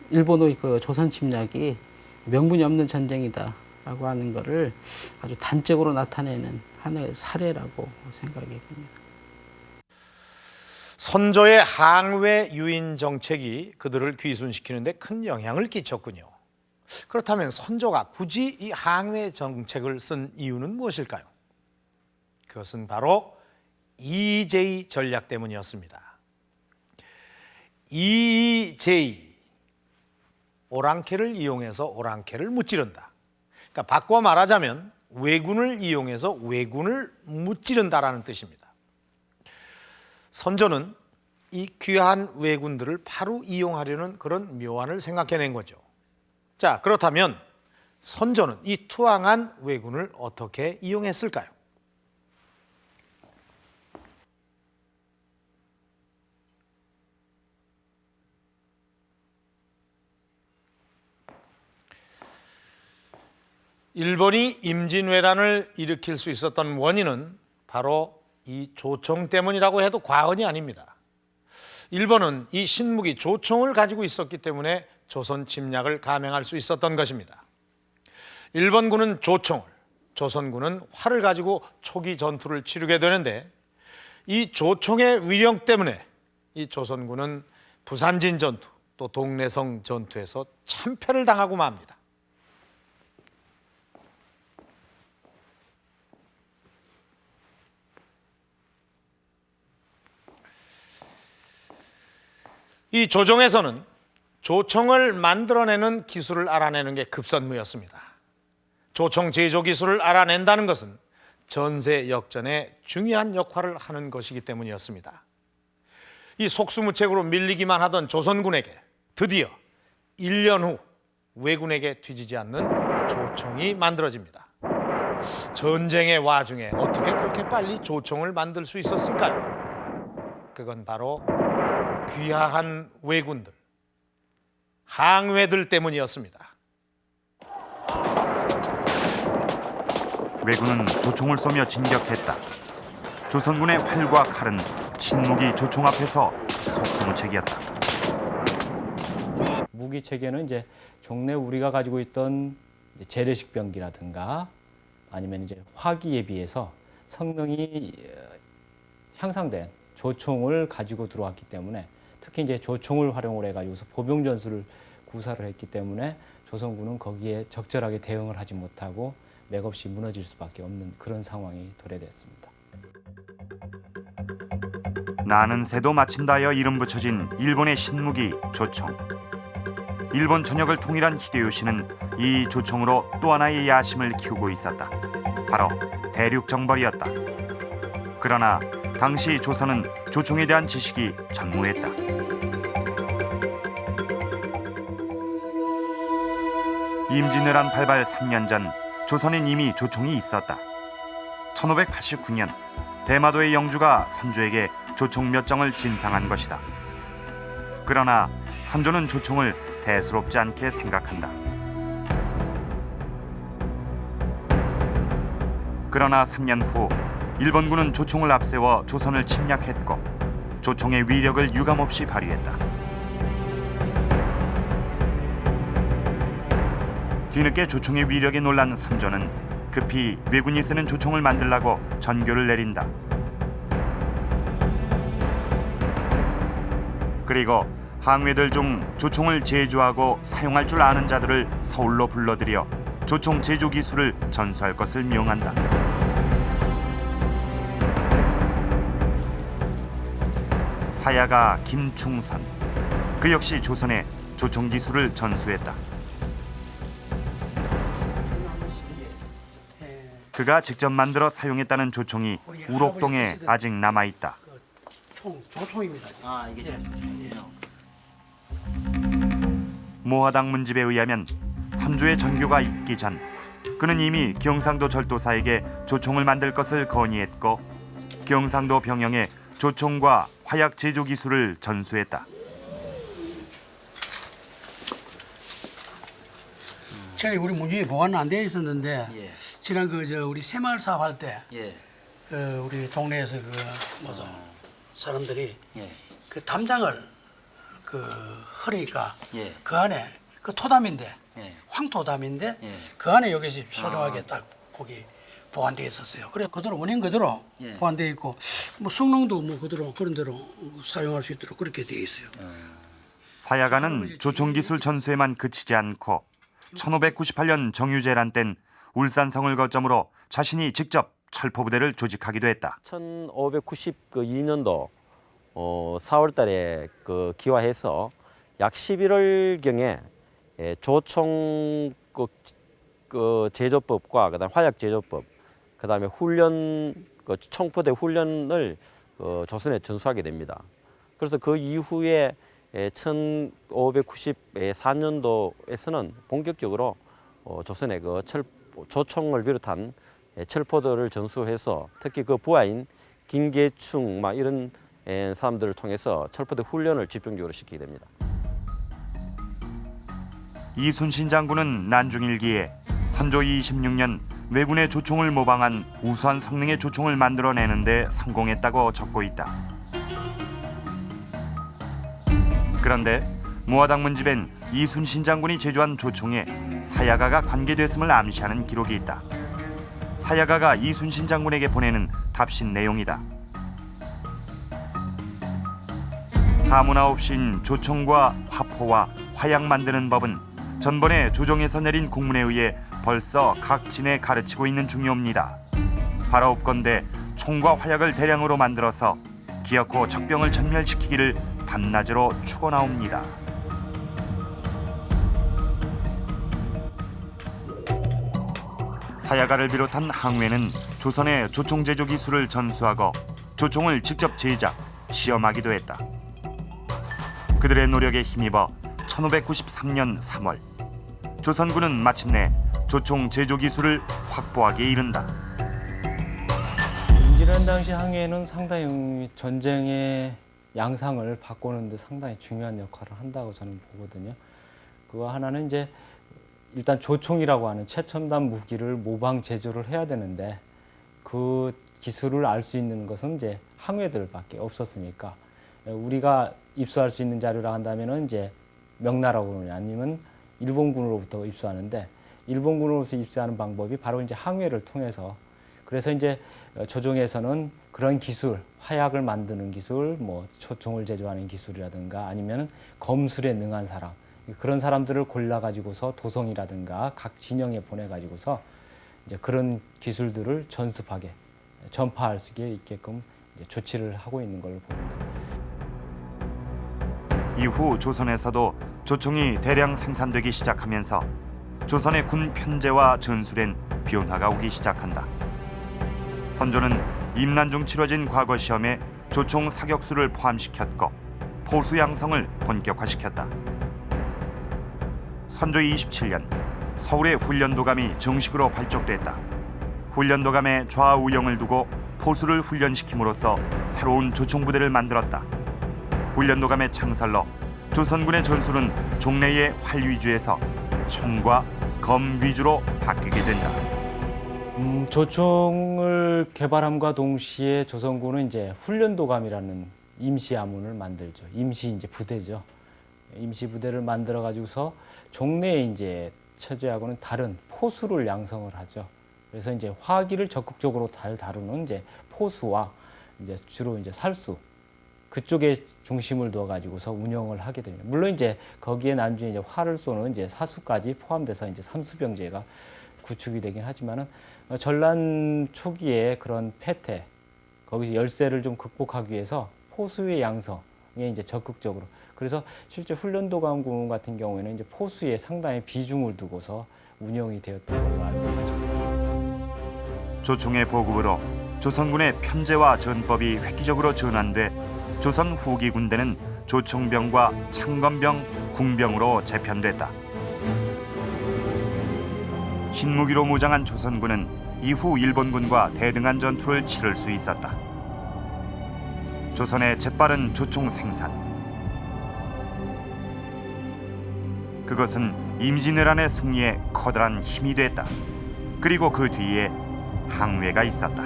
일본의 그 조선 침략이 명분이 없는 전쟁이다라고 하는 것을 아주 단적으로 나타내는 하나의 사례라고 생각이 됩니다. 선조의 항우회 유인 정책이 그들을 귀순시키는 데 큰 영향을 끼쳤군요. 그렇다면 선조가 굳이 이 항우회 정책을 쓴 이유는 무엇일까요? 그것은 바로 이의제의 전략 때문이었습니다. 이의제의, 오랑캐를 이용해서 오랑캐를 무찌른다. 그러니까 바꿔 말하자면 왜군을 이용해서 왜군을 무찌른다라는 뜻입니다. 선조는 이 귀한 왜군들을 바로 이용하려는 그런 묘안을 생각해낸 거죠. 자, 그렇다면 선조는 이 투항한 왜군을 어떻게 이용했을까요? 일본이 임진왜란을 일으킬 수 있었던 원인은 바로 이 조총 때문이라고 해도 과언이 아닙니다. 일본은 이 신무기 조총을 가지고 있었기 때문에 조선 침략을 감행할 수 있었던 것입니다. 일본군은 조총을, 조선군은 활을 가지고 초기 전투를 치르게 되는데 이 조총의 위령 때문에 이 조선군은 부산진 전투 또 동래성 전투에서 참패를 당하고 맙니다. 이 조정에서는 조총을 만들어내는 기술을 알아내는 게 급선무였습니다. 조총 제조 기술을 알아낸다는 것은 전세 역전에 중요한 역할을 하는 것이기 때문이었습니다. 이 속수무책으로 밀리기만 하던 조선군에게 드디어 1년 후 왜군에게 뒤지지 않는 조총이 만들어집니다. 전쟁의 와중에 어떻게 그렇게 빨리 조총을 만들 수 있었을까요? 그건 바로 귀화한 왜군들, 항우회들 때문이었습니다. 왜군은 조총을 쏘며 진격했다. 조선군의 활과 칼은 신무기 조총 앞에서 속수무책이었다. 무기 체계는 이제 종래 우리가 가지고 있던 이제 재래식 병기라든가 아니면 이제 화기에 비해서 성능이 향상된 조총을 가지고 들어왔기 때문에 특히 이제 조총을 활용을 해가지고서 보병 전술을 구사를 했기 때문에 조선군은 거기에 적절하게 대응을 하지 못하고 맥없이 무너질 수밖에 없는 그런 상황이 도래됐습니다. 나는 새도 마친다여 이름 붙여진 일본의 신무기 조총. 일본 전역을 통일한 히데요시는 이 조총으로 또 하나의 야심을 키우고 있었다. 바로 대륙 정벌이었다. 그러나 당시 조선은 조총에 대한 지식이 전무했다. 임진왜란 발발 3년 전 조선엔 이미 조총이 있었다. 1589년 대마도의 영주가 선조에게 조총 몇 정을 진상한 것이다. 그러나 선조는 조총을 대수롭지 않게 생각한다. 그러나 3년 후 일본군은 조총을 앞세워 조선을 침략했고 조총의 위력을 유감없이 발휘했다. 뒤늦게 조총의 위력에 놀란 선조는 급히 왜군이 쓰는 조총을 만들라고 전교를 내린다. 그리고 항외들 중 조총을 제조하고 사용할 줄 아는 자들을 서울로 불러들여 조총 제조 기술을 전수할 것을 명한다. 사야가 김충선, 그 역시 조선에 조총 기술을 전수했다. 그가 직접 만들어 사용했다는 조총이 우록동에 아직 남아있다. 조총입니다. 아, 이게 조총이에요. 모화당 문집에 의하면 선조의 전교가 있기 전 그는 이미 경상도 절도사에게 조총을 만들 것을 건의했고 경상도 병영에 조총과 화약 제조 기술을 전수했다. 전에 우리 문중에 보관은 안 되어 있었는데 예. 지난 우리 새마을 사업할 때 예. 우리 동네에서 사람들이 예. 그 담장을 흐르니까 예. 그 안에 그 토담인데 예. 황토담인데 예. 그 안에 여기서 소중하게 딱 거기 보관되어 있었어요. 그래 그대로 원인 그대로 예. 보관되어 있고 뭐 성능도 뭐 그대로 그런 대로 사용할 수 있도록 그렇게 되어 있어요. 사야가는 조총 기술 전수에만 그치지 않고 1598년 정유재란 땐 울산성을 거점으로 자신이 직접 철포부대를 조직하기도 했다. 1592년도 4월달에 기화해서 약 11월경에 조총 제조법과 그다음 화약 제조법, 그다음에 훈련 청포대 훈련을 조선에 전수하게 됩니다. 그래서 그 이후에 1594년도에서는 본격적으로 조선에 조총을 비롯한 철포들을 전수해서 특히 그 부하인 김계충 이런 사람들을 통해서 철포대 훈련을 집중적으로 시키게 됩니다. 이순신 장군은 난중일기에 선조 26년 왜군의 조총을 모방한 우수한 성능의 조총을 만들어내는데 성공했다고 적고 있다. 그런데 모화당 문집엔 이순신 장군이 제조한 조총에 사야가가 관계됐음을 암시하는 기록이 있다. 사야가가 이순신 장군에게 보내는 답신 내용이다. 다문화 없인 조총과 화포와 화약 만드는 법은 전번에 조정에서 내린 공문에 의해 벌써 각 진에 가르치고 있는 중이옵니다. 바라옵건대 총과 화약을 대량으로 만들어서 기어코 적병을 전멸시키기를 밤낮으로 축원하옵니다. 사야가를 비롯한 항외는 조선의 조총 제조 기술을 전수하고 조총을 직접 제작, 시험하기도 했다. 그들의 노력에 힘입어 1593년 3월 조선군은 마침내 조총 제조 기술을 확보하기에 이른다. 임진왜란 당시 항해는 상당히 전쟁의 양상을 바꾸는 데 상당히 중요한 역할을 한다고 저는 보거든요. 그거 하나는 이제 일단 조총이라고 하는 최첨단 무기를 모방 제조를 해야 되는데 그 기술을 알 수 있는 것은 이제 항해들밖에 없었으니까 우리가 입수할 수 있는 자료라 한다면은 이제 명나라고 그러냐 아니면 일본군으로부터 입수하는데 일본군으로서 입수하는 방법이 바로 이제 항해를 통해서 그래서 이제 조정에서는 그런 기술, 화약을 만드는 기술, 뭐 조총을 제조하는 기술이라든가 아니면은 검술에 능한 사람 그런 사람들을 골라 가지고서 도성이라든가 각 진영에 보내 가지고서 이제 그런 기술들을 전습하게 전파할 수 있게끔 이제 조치를 하고 있는 걸로 봅니다. 이후 조선에서도 조총이 대량 생산되기 시작하면서 조선의 군 편제와 전술엔 변화가 오기 시작한다. 선조는 임난 중 치러진 과거 시험에 조총 사격수를 포함시켰고 포수 양성을 본격화시켰다. 선조 27년 서울의 훈련도감이 정식으로 발족됐다. 훈련도감의 좌우영을 두고 포수를 훈련시킴으로써 새로운 조총부대를 만들었다. 훈련도감의 창설로 조선군의 전술은 종래의 활 위주에서 총과 검 위주로 바뀌게 된다. 조총을 개발함과 동시에 조선군은 이제 훈련도감이라는 임시 아문을 만들죠. 임시 이제 부대죠. 임시 부대를 만들어 가지고서 종래에 이제 처제하고는 다른 포수를 양성을 하죠. 그래서 이제 화기를 적극적으로 잘 다루는 이제 포수와 이제 주로 이제 살수 그쪽에 중심을 두어 가지고서 운영을 하게 됩니다. 물론 이제 거기에 나중에 이제 활을 쏘는 이제 사수까지 포함돼서 이제 삼수병제가 구축이 되긴 하지만은 전란 초기에 그런 패퇴 거기서 열세를 좀 극복하기 위해서 포수의 양성에 이제 적극적으로 그래서 실제 훈련도감군 같은 경우에는 이제 포수에 상당히 비중을 두고서 운영이 되었던 걸로 알고 있죠. 조총의 보급으로 조선군의 편제와 전법이 획기적으로 전환돼 조선 후기 군대는 조총병과 창건병, 궁병으로 재편됐다. 신무기로 무장한 조선군은 이후 일본군과 대등한 전투를 치를 수 있었다. 조선의 재빠른 조총 생산. 그것은 임진왜란의 승리에 커다란 힘이 됐다. 그리고 그 뒤에 항해가 있었다.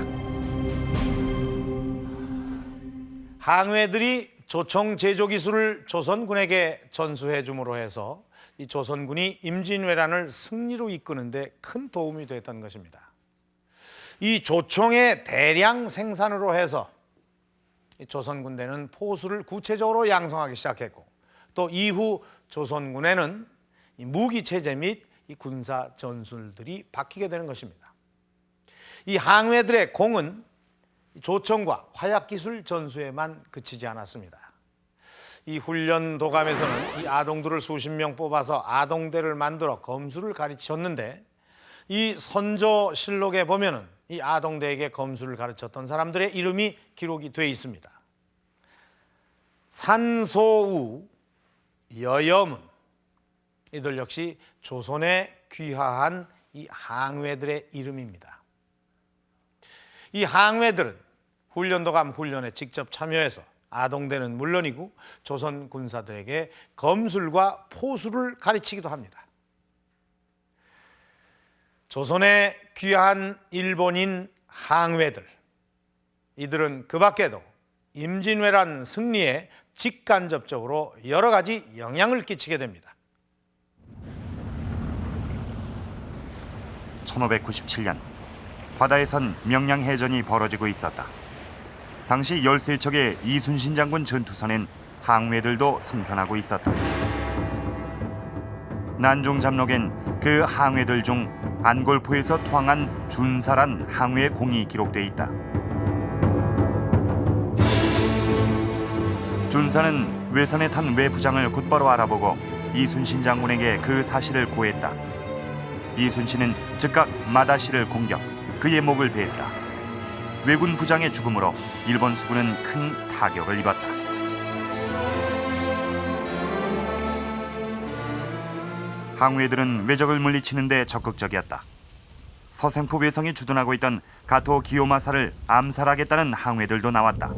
항해들이 조총 제조 기술을 조선군에게 전수해 줌으로 해서 이 조선군이 임진왜란을 승리로 이끄는데 큰 도움이 됐던 것입니다. 이 조총의 대량 생산으로 해서 이 조선군대는 포수를 구체적으로 양성하기 시작했고 또 이후 조선군에는 이 무기 체제 및 이 군사 전술들이 바뀌게 되는 것입니다. 이 항해들의 공은 조총과 화약기술 전수에만 그치지 않았습니다. 이 훈련 도감에서는 이 아동들을 수십 명 뽑아서 아동대를 만들어 검술을 가르쳤는데 이 선조실록에 보면은 이 아동대에게 검술을 가르쳤던 사람들의 이름이 기록이 되어 있습니다. 산소우, 여여문 이들 역시 조선에 귀화한 이 항해들의 이름입니다. 이 항해들은 훈련도감 훈련에 직접 참여해서 아동대는 물론이고 조선 군사들에게 검술과 포수를 가르치기도 합니다. 조선에 귀한 일본인 항해들 이들은 그 밖에도 임진왜란 승리에 직간접적으로 여러 가지 영향을 끼치게 됩니다. 1597년 바다에선 명량해전이 벌어지고 있었다. 당시 13척의 이순신 장군 전투선엔 항해들도 승선하고 있었다. 난종 잠록엔 그 항해들 중 안골포에서 투항한 준사란 항해의 공이 기록돼 있다. 준사는 외선에 탄 외부장을 곧바로 알아보고 이순신 장군에게 그 사실을 고했다. 이순신은 즉각 마다시를 공격, 그의 목을 베었다. 왜군 부장의 죽음으로 일본 수군은 큰 타격을 입었다. 항해들은 외적을 물리치는 데 적극적이었다. 서생포 외성이 주둔하고 있던 가토 기요마사를 암살하겠다는 항해들도 나왔다.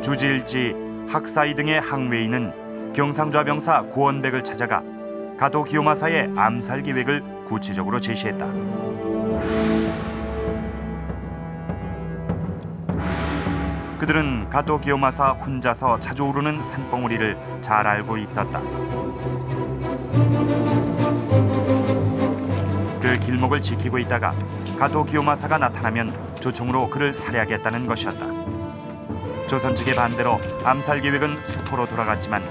주지일지, 학사이 등의 항해인은 경상좌병사 고원백을 찾아가 가토 기요마사의 암살 계획을 구체적으로 제시했다. 그들은 가토 기요마사 혼자서 자주 오르는 산봉우리를 잘 알고 있었다. 그 길목을 지키고 있다가 가토 기요마사가 나타나면 조총으로 그를 살해하겠다는 것이었다. 조선 측의 반대로 암살 계획은 수포로 돌아갔지만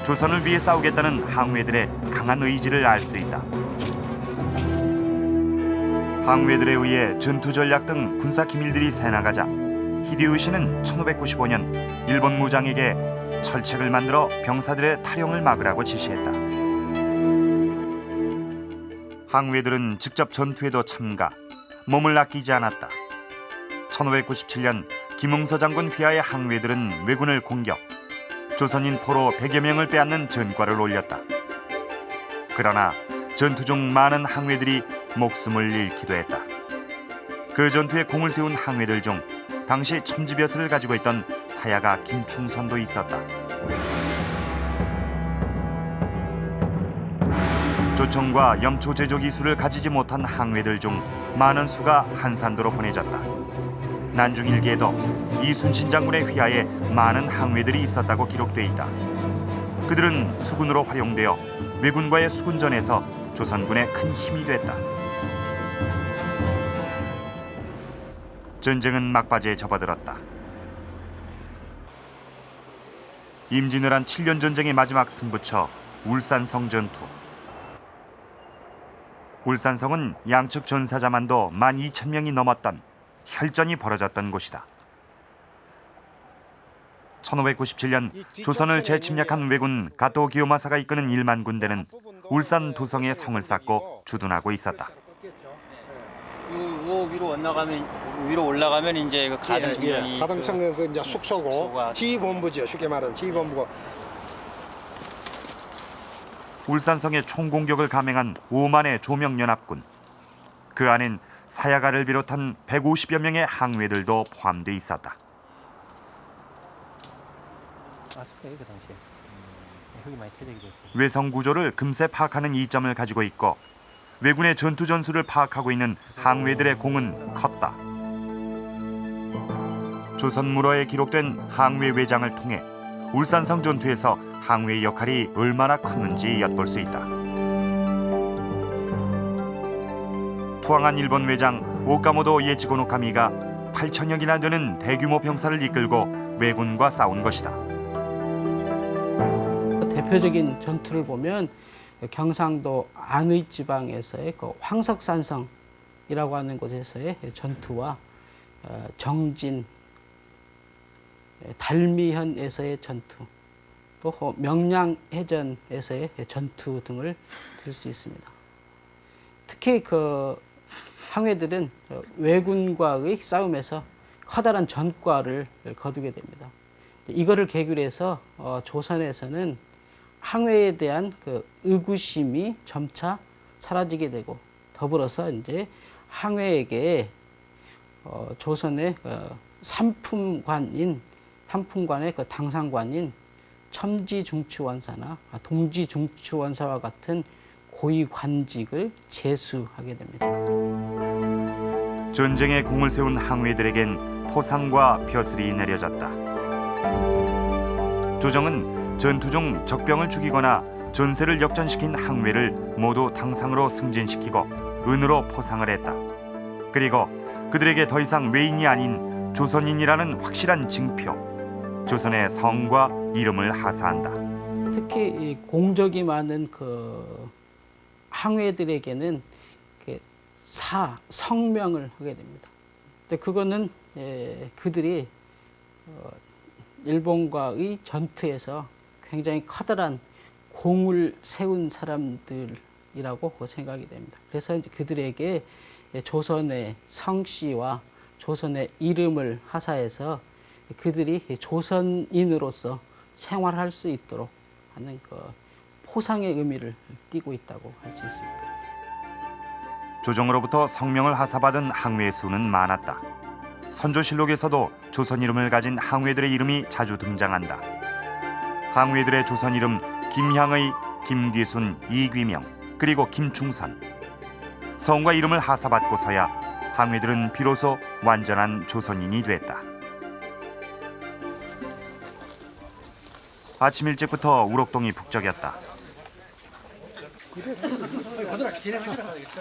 조선을 위해 싸우겠다는 항우애들의 강한 의지를 알 수 있다. 항우애들에 의해 전투 전략 등 군사 기밀들이 새나가자 히데요시는 1595년 일본 무장에게 철책을 만들어 병사들의 탈영을 막으라고 지시했다. 항우애들은 직접 전투에도 참가, 몸을 아끼지 않았다. 1597년 김응서 장군 휘하의 항우애들은 왜군을 공격, 조선인 포로 100여 명을 빼앗는 전과를 올렸다. 그러나 전투 중 많은 항우애들이 목숨을 잃기도 했다. 그 전투에 공을 세운 항우애들 중 당시 첨지벼슬을 가지고 있던 사야가 김충선도 있었다. 조총과 염초 제조 기술을 가지지 못한 항우애들 중 많은 수가 한산도로 보내졌다. 난중일기에도 이순신 장군의 휘하에 많은 항우애들이 있었다고 기록돼 있다. 그들은 수군으로 활용되어 왜군과의 수군전에서 조선군에 큰 힘이 됐다. 전쟁은 막바지에 접어들었다. 임진왜란 7년 전쟁의 마지막 승부처 울산성 전투. 울산성은 양측 전사자만도 12,000명이 넘었던 혈전이 벌어졌던 곳이다. 1597년 조선을 재침략한 왜군 가토 기요마사가 이끄는 1만 군대는 울산 도성에 성을 쌓고 주둔하고 있었다. 요 위로 올라가면 이제 그 가등청이 가등청은 그 이제 숙소고 지휘본부죠. 쉽게 말하는 지휘본부고. 울산성의 총공격을 감행한 5만의 조명연합군. 그 안엔 사야가를 비롯한 150여 명의 항우애들도 포함돼 있었다. 그 당시에 흙이 많이 퇴적이 됐어요. 외성 구조를 금세 파악하는 이점을 가지고 있고 왜군의 전투 전술을 파악하고 있는 항우애들의 공은 컸다. 조선물어에 기록된 항우애 외장을 통해 울산성 전투에서 항우의 역할이 얼마나 컸는지 엿볼 수 있다. 투항한 일본 외장 오카모토 예치고노카미가 8,000명이나 되는 대규모 병사를 이끌고 왜군과 싸운 것이다. 대표적인 전투를 보면 경상도 안의 지방에서의 그 황석산성이라고 하는 곳에서의 전투와 정진, 달미현에서의 전투, 또 명량해전에서의 전투 등을 들 수 있습니다. 특히 그 항우애들은 왜군과의 싸움에서 커다란 전과를 거두게 됩니다. 이거를 계기로 해서 조선에서는 항우애에 대한 그 의구심이 점차 사라지게 되고 더불어서 이제 항우애에게 조선의 삼품관의 그 당상관인 첨지중추원사나 동지중추원사와 같은 고위 관직을 제수하게 됩니다. 전쟁에 공을 세운 항우애들에겐 포상과 벼슬이 내려졌다. 조정은 전투 중 적병을 죽이거나 전세를 역전시킨 항우애를 모두 당상으로 승진시키고 은으로 포상을 했다. 그리고 그들에게 더 이상 외인이 아닌 조선인이라는 확실한 징표, 조선의 성과 이름을 하사한다. 특히 이 공적이 많은 그 항우애들에게는 성명을 하게 됩니다. 근데 그거는 그들이 일본과의 전투에서 굉장히 커다란 공을 세운 사람들이라고 생각이 됩니다. 그래서 이제 그들에게 조선의 성씨와 조선의 이름을 하사해서 그들이 조선인으로서 생활할 수 있도록 하는 그 포상의 의미를 띠고 있다고 할 수 있습니다. 조정으로부터 성명을 하사받은 항우의 수는 많았다. 선조실록에서도 조선 이름을 가진 항우애들의 이름이 자주 등장한다. 항우애들의 조선 이름 김향의, 김귀순, 이귀명, 그리고 김충선. 성과 이름을 하사받고서야 항해들은 비로소 완전한 조선인이 됐다. 아침 일찍부터 우럭동이 북적였다.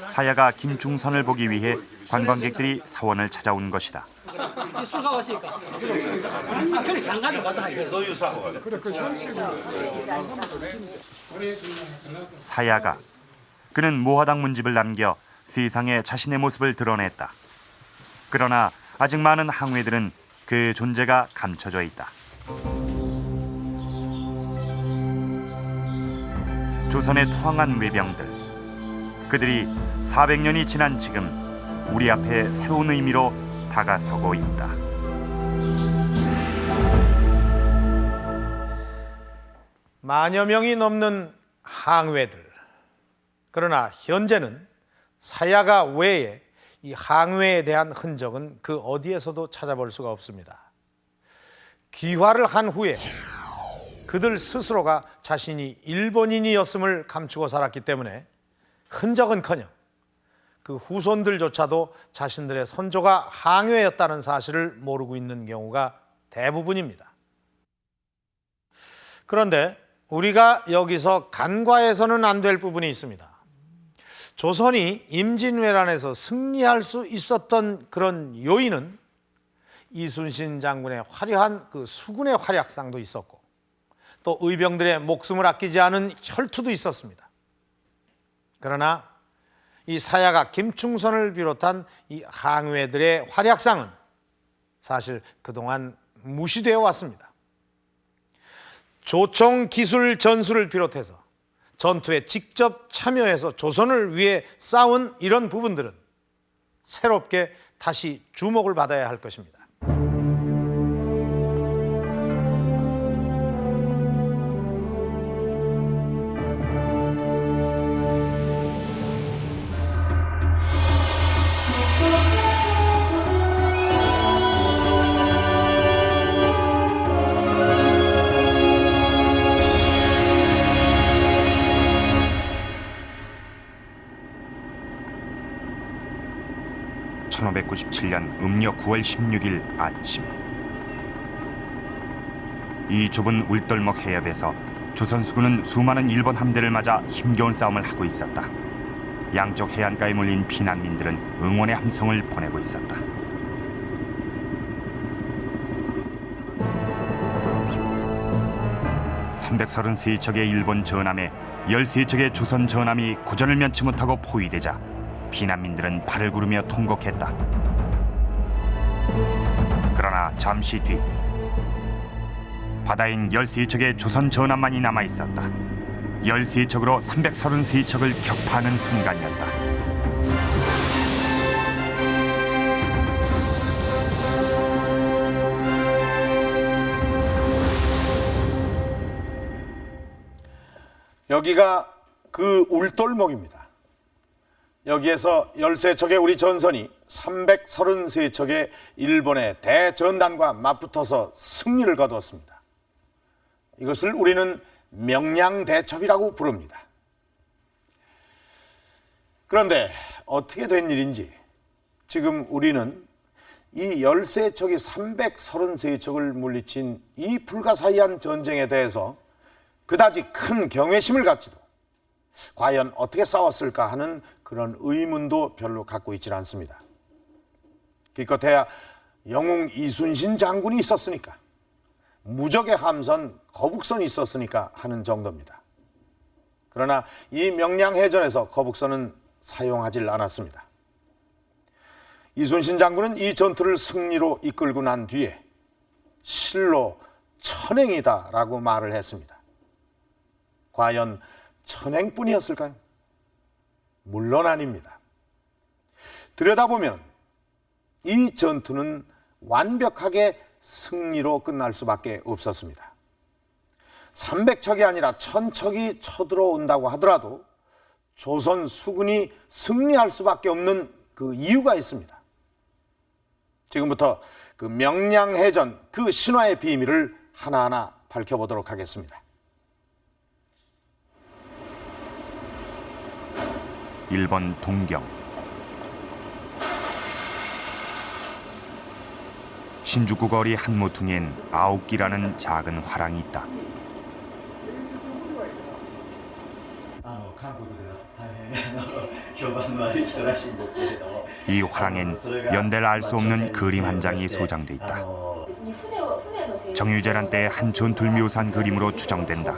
사야가 김충선을 보기 위해 관광객들이 사원을 찾아온 것이다. 사야가 그는 모화당 문집을 남겨 세상에 자신의 모습을 드러냈다. 그러나 아직 많은 항해들은 그 존재가 감춰져 있다. 조선에 투항한 외병들, 그들이 400년이 지난 지금 우리 앞에 새로운 의미로 다가서고 있다. 만여 명이 넘는 항해들. 그러나 현재는 사야가 외에 이 항해에 대한 흔적은 그 어디에서도 찾아볼 수가 없습니다. 귀화를 한 후에 그들 스스로가 자신이 일본인이었음을 감추고 살았기 때문에 흔적은커녕 그 후손들조차도 자신들의 선조가 항해였다는 사실을 모르고 있는 경우가 대부분입니다. 그런데 우리가 여기서 간과해서는 안 될 부분이 있습니다. 조선이 임진왜란에서 승리할 수 있었던 그런 요인은 이순신 장군의 화려한 그 수군의 활약상도 있었고 또 의병들의 목숨을 아끼지 않은 혈투도 있었습니다. 그러나 이 사야가 김충선을 비롯한 이 항해들의 활약상은 사실 그동안 무시되어 왔습니다. 조총 기술 전술을 비롯해서 전투에 직접 참여해서 조선을 위해 싸운 이런 부분들은 새롭게 다시 주목을 받아야 할 것입니다. (1597년) 음력 9월 16일 아침, 이 좁은 울덜먹 해협에서 조선 수군은 수많은 일본 함대를 맞아 힘겨운 싸움을 하고 있었다. 양쪽 해안가에 몰린 피난민들은 응원의 함성을 보내고 있었다. (333척의) 일본 전함에 13척의 조선 전함이 고전을 면치 못하고 포위되자 피난민들은 발을 구르며 통곡했다. 그러나 잠시 뒤 바다엔 13척의 조선 전함만이 남아있었다. 13척으로 333척을 격파하는 순간이었다. 여기가 그 울돌목입니다. 여기에서 13척의 우리 전선이 333척의 일본의 대전단과 맞붙어서 승리를 거두었습니다. 이것을 우리는 명량대첩이라고 부릅니다. 그런데 어떻게 된 일인지 지금 우리는 이 13척이 333척을 물리친 이 불가사의한 전쟁에 대해서 그다지 큰 경외심을 갖지도 과연 어떻게 싸웠을까 하는 그런 의문도 별로 갖고 있지 않습니다. 기껏해야 영웅 이순신 장군이 있었으니까, 무적의 함선 거북선이 있었으니까 하는 정도입니다. 그러나 이 명량해전에서 거북선은 사용하지 않았습니다. 이순신 장군은 이 전투를 승리로 이끌고 난 뒤에 실로 천행이다라고 말을 했습니다. 과연 천행뿐이었을까요? 물론 아닙니다. 들여다보면 이 전투는 완벽하게 승리로 끝날 수밖에 없었습니다. 300척이 아니라 1000척이 쳐들어온다고 하더라도 조선 수군이 승리할 수밖에 없는 그 이유가 있습니다. 지금부터 그 명량해전 그 신화의 비밀을 하나하나 밝혀보도록 하겠습니다. 일본 동경. 신주쿠 거리 한 모퉁이엔 9기라는 작은 화랑이 있다. 이 화랑엔 연대를 알 수 없는 그림 한 장이 소장돼 있다. 정유재란 때의 한 전투를 묘사한 그림으로 추정된다.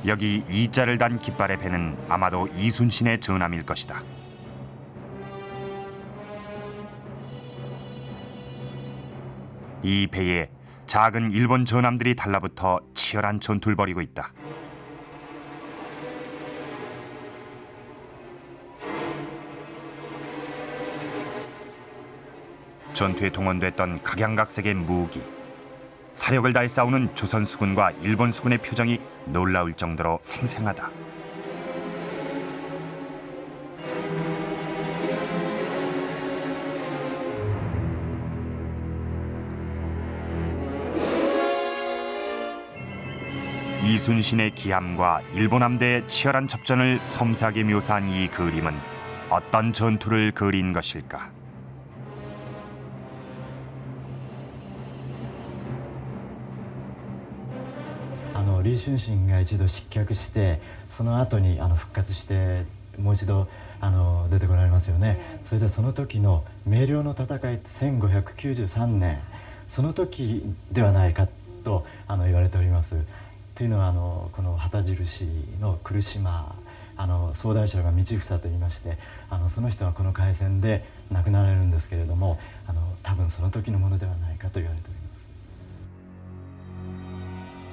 여기 이자를 단 깃발의 배는 아마도 이순신의 전함일 것이다. 이 배에 작은 일본 전함들이 달라붙어 치열한 전투를 벌이고 있다. 전투에 동원됐던 각양각색의 무기, 사력을 다해 싸우는 조선 수군과 일본 수군의 표정이 놀라울 정도로 생생하다. 이순신의 기함과 일본 함대의 치열한 접전을 섬세하게 묘사한 이 그림은 어떤 전투를 그린 것일까?李春心が一度失脚してその後に復活してもう一度出てこられますよね。それでその時の明瞭の戦いって1593年その時ではないかと言われております。というのはこの旗印の来島総大将が道房といいましてその人はこの海戦で亡くなられるんですけれども多分その時のものではないかと言われております。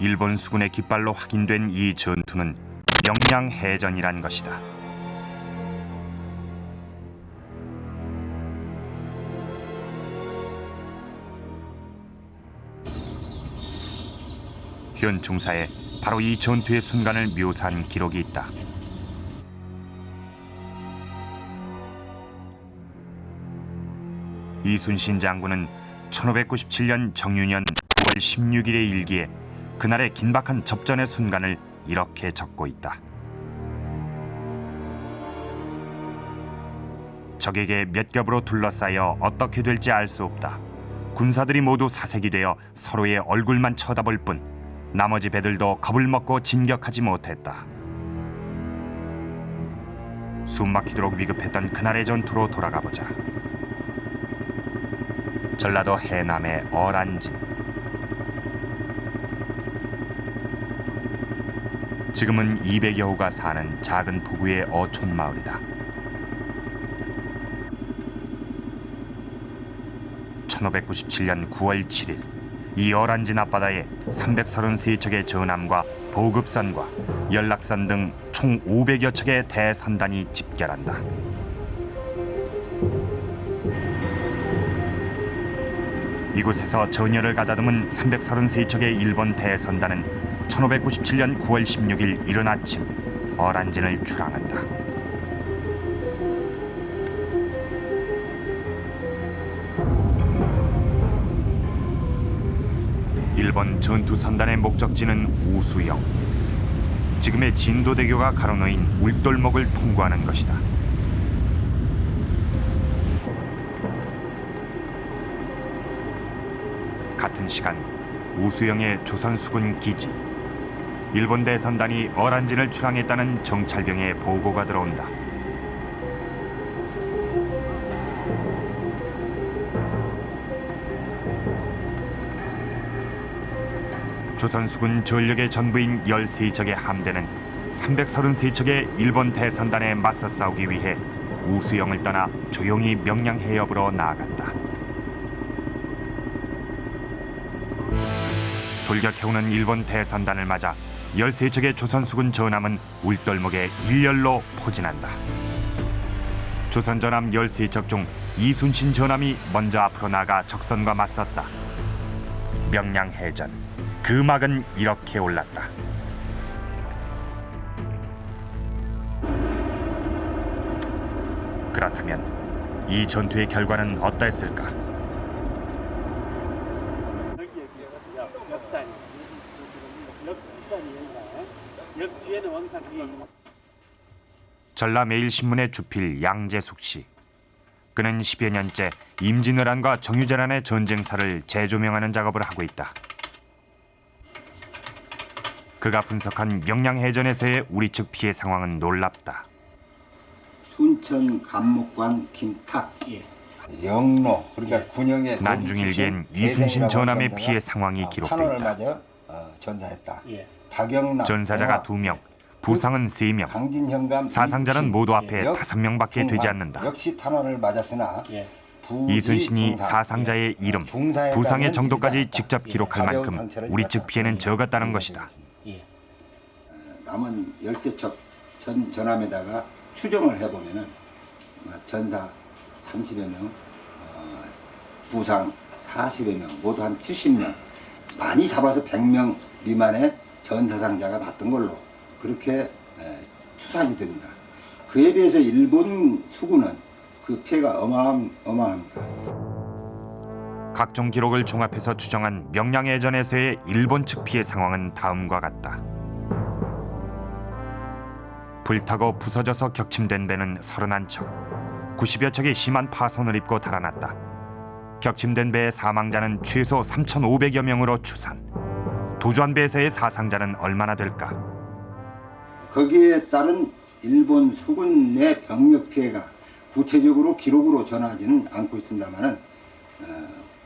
일본 수군의 깃발로 확인된 이 전투는 명량해전이란 것이다. 현 중사에 바로 이 전투의 순간을 묘사한 기록이 있다. 이순신 장군은 1597년 정유년 9월 16일의 일기에 그날의 긴박한 접전의 순간을 이렇게 적고 있다. 적에게 몇 겹으로 둘러싸여 어떻게 될지 알 수 없다. 군사들이 모두 사색이 되어 서로의 얼굴만 쳐다볼 뿐 나머지 배들도 겁을 먹고 진격하지 못했다. 숨막히도록 위급했던 그날의 전투로 돌아가 보자. 전라도 해남의 어란진. 지금은 200여 호가 사는 작은 부구의 어촌 마을이다. 1597년 9월 7일 이 어란진 앞바다에 333척의 전함과 보급선과 연락선 등 총 500여 척의 대선단이 집결한다. 이곳에서 전열을 가다듬은 333척의 일본 대선단은 1597년 9월 16일 이른 아침 어란진을 출항한다. 일본 전투선단의 목적지는 우수영. 지금의 진도대교가 가로놓인 울돌목을 통과하는 것이다. 같은 시간 우수영의 조선수군 기지. 일본 대선단이 어란진을 출항했다는 정찰병의 보고가 들어온다. 조선수군 전력의 전부인 13척의 함대는 333척의 일본 대선단에 맞서 싸우기 위해 우수영을 떠나 조용히 명량해협으로 나아간다. 돌격해오는 일본 대선단을 맞아 13척의 조선수군 전함은 울돌목에 일렬로 포진한다. 조선 전함 13척 중 이순신 전함이 먼저 앞으로 나가 적선과 맞섰다. 명량해전, 그 막은 이렇게 올랐다. 그렇다면 이 전투의 결과는 어떠했을까? 전라매일신문의 주필 양재숙 씨. 그는 10여 년째 임진왜란과 정유재란의 전쟁사를 재조명하는 작업을 하고 있다. 그가 분석한 명량해전에서의 우리 측 피해 상황은 놀랍다. 순천 감목관 김탁, 영로 그러니까 군영의 난중일기엔 이순신 전함의 피해 상황이 기록돼 있다. 맞아 전사했다. 박영남 전사자가 2명, 부상은 3명, 사상자는 모두 앞에 5명밖에 되지 않는다. 역시 탄원을 맞았으나 이순신이 사상자의 이름, 부상의 정도까지 직접 기록할 만큼 우리 측 피해는 적었다는 것이다. 남은 13척 전함에다가 추정을 해보면은 전사 30여 명, 부상 40여 명, 모두 한 70명, 많이 잡아서 100명 미만의 전사상자가 났던 걸로 그렇게 추산이 됩니다. 그에 비해서 일본 수군은 그 피해가 어마어마합니다. 각종 기록을 종합해서 추정한 명량해전에서의 일본 측 피해 상황은 다음과 같다. 불타고 부서져서 격침된 배는 31척, 90여 척이 심한 파손을 입고 달아났다. 격침된 배의 사망자는 최소 3,500여 명으로 추산. 도주한 배에서의 사상자는 얼마나 될까? 거기에 따른 일본 수군 내 병력 피해가 구체적으로 기록으로 전하지는 않고 있습니다만은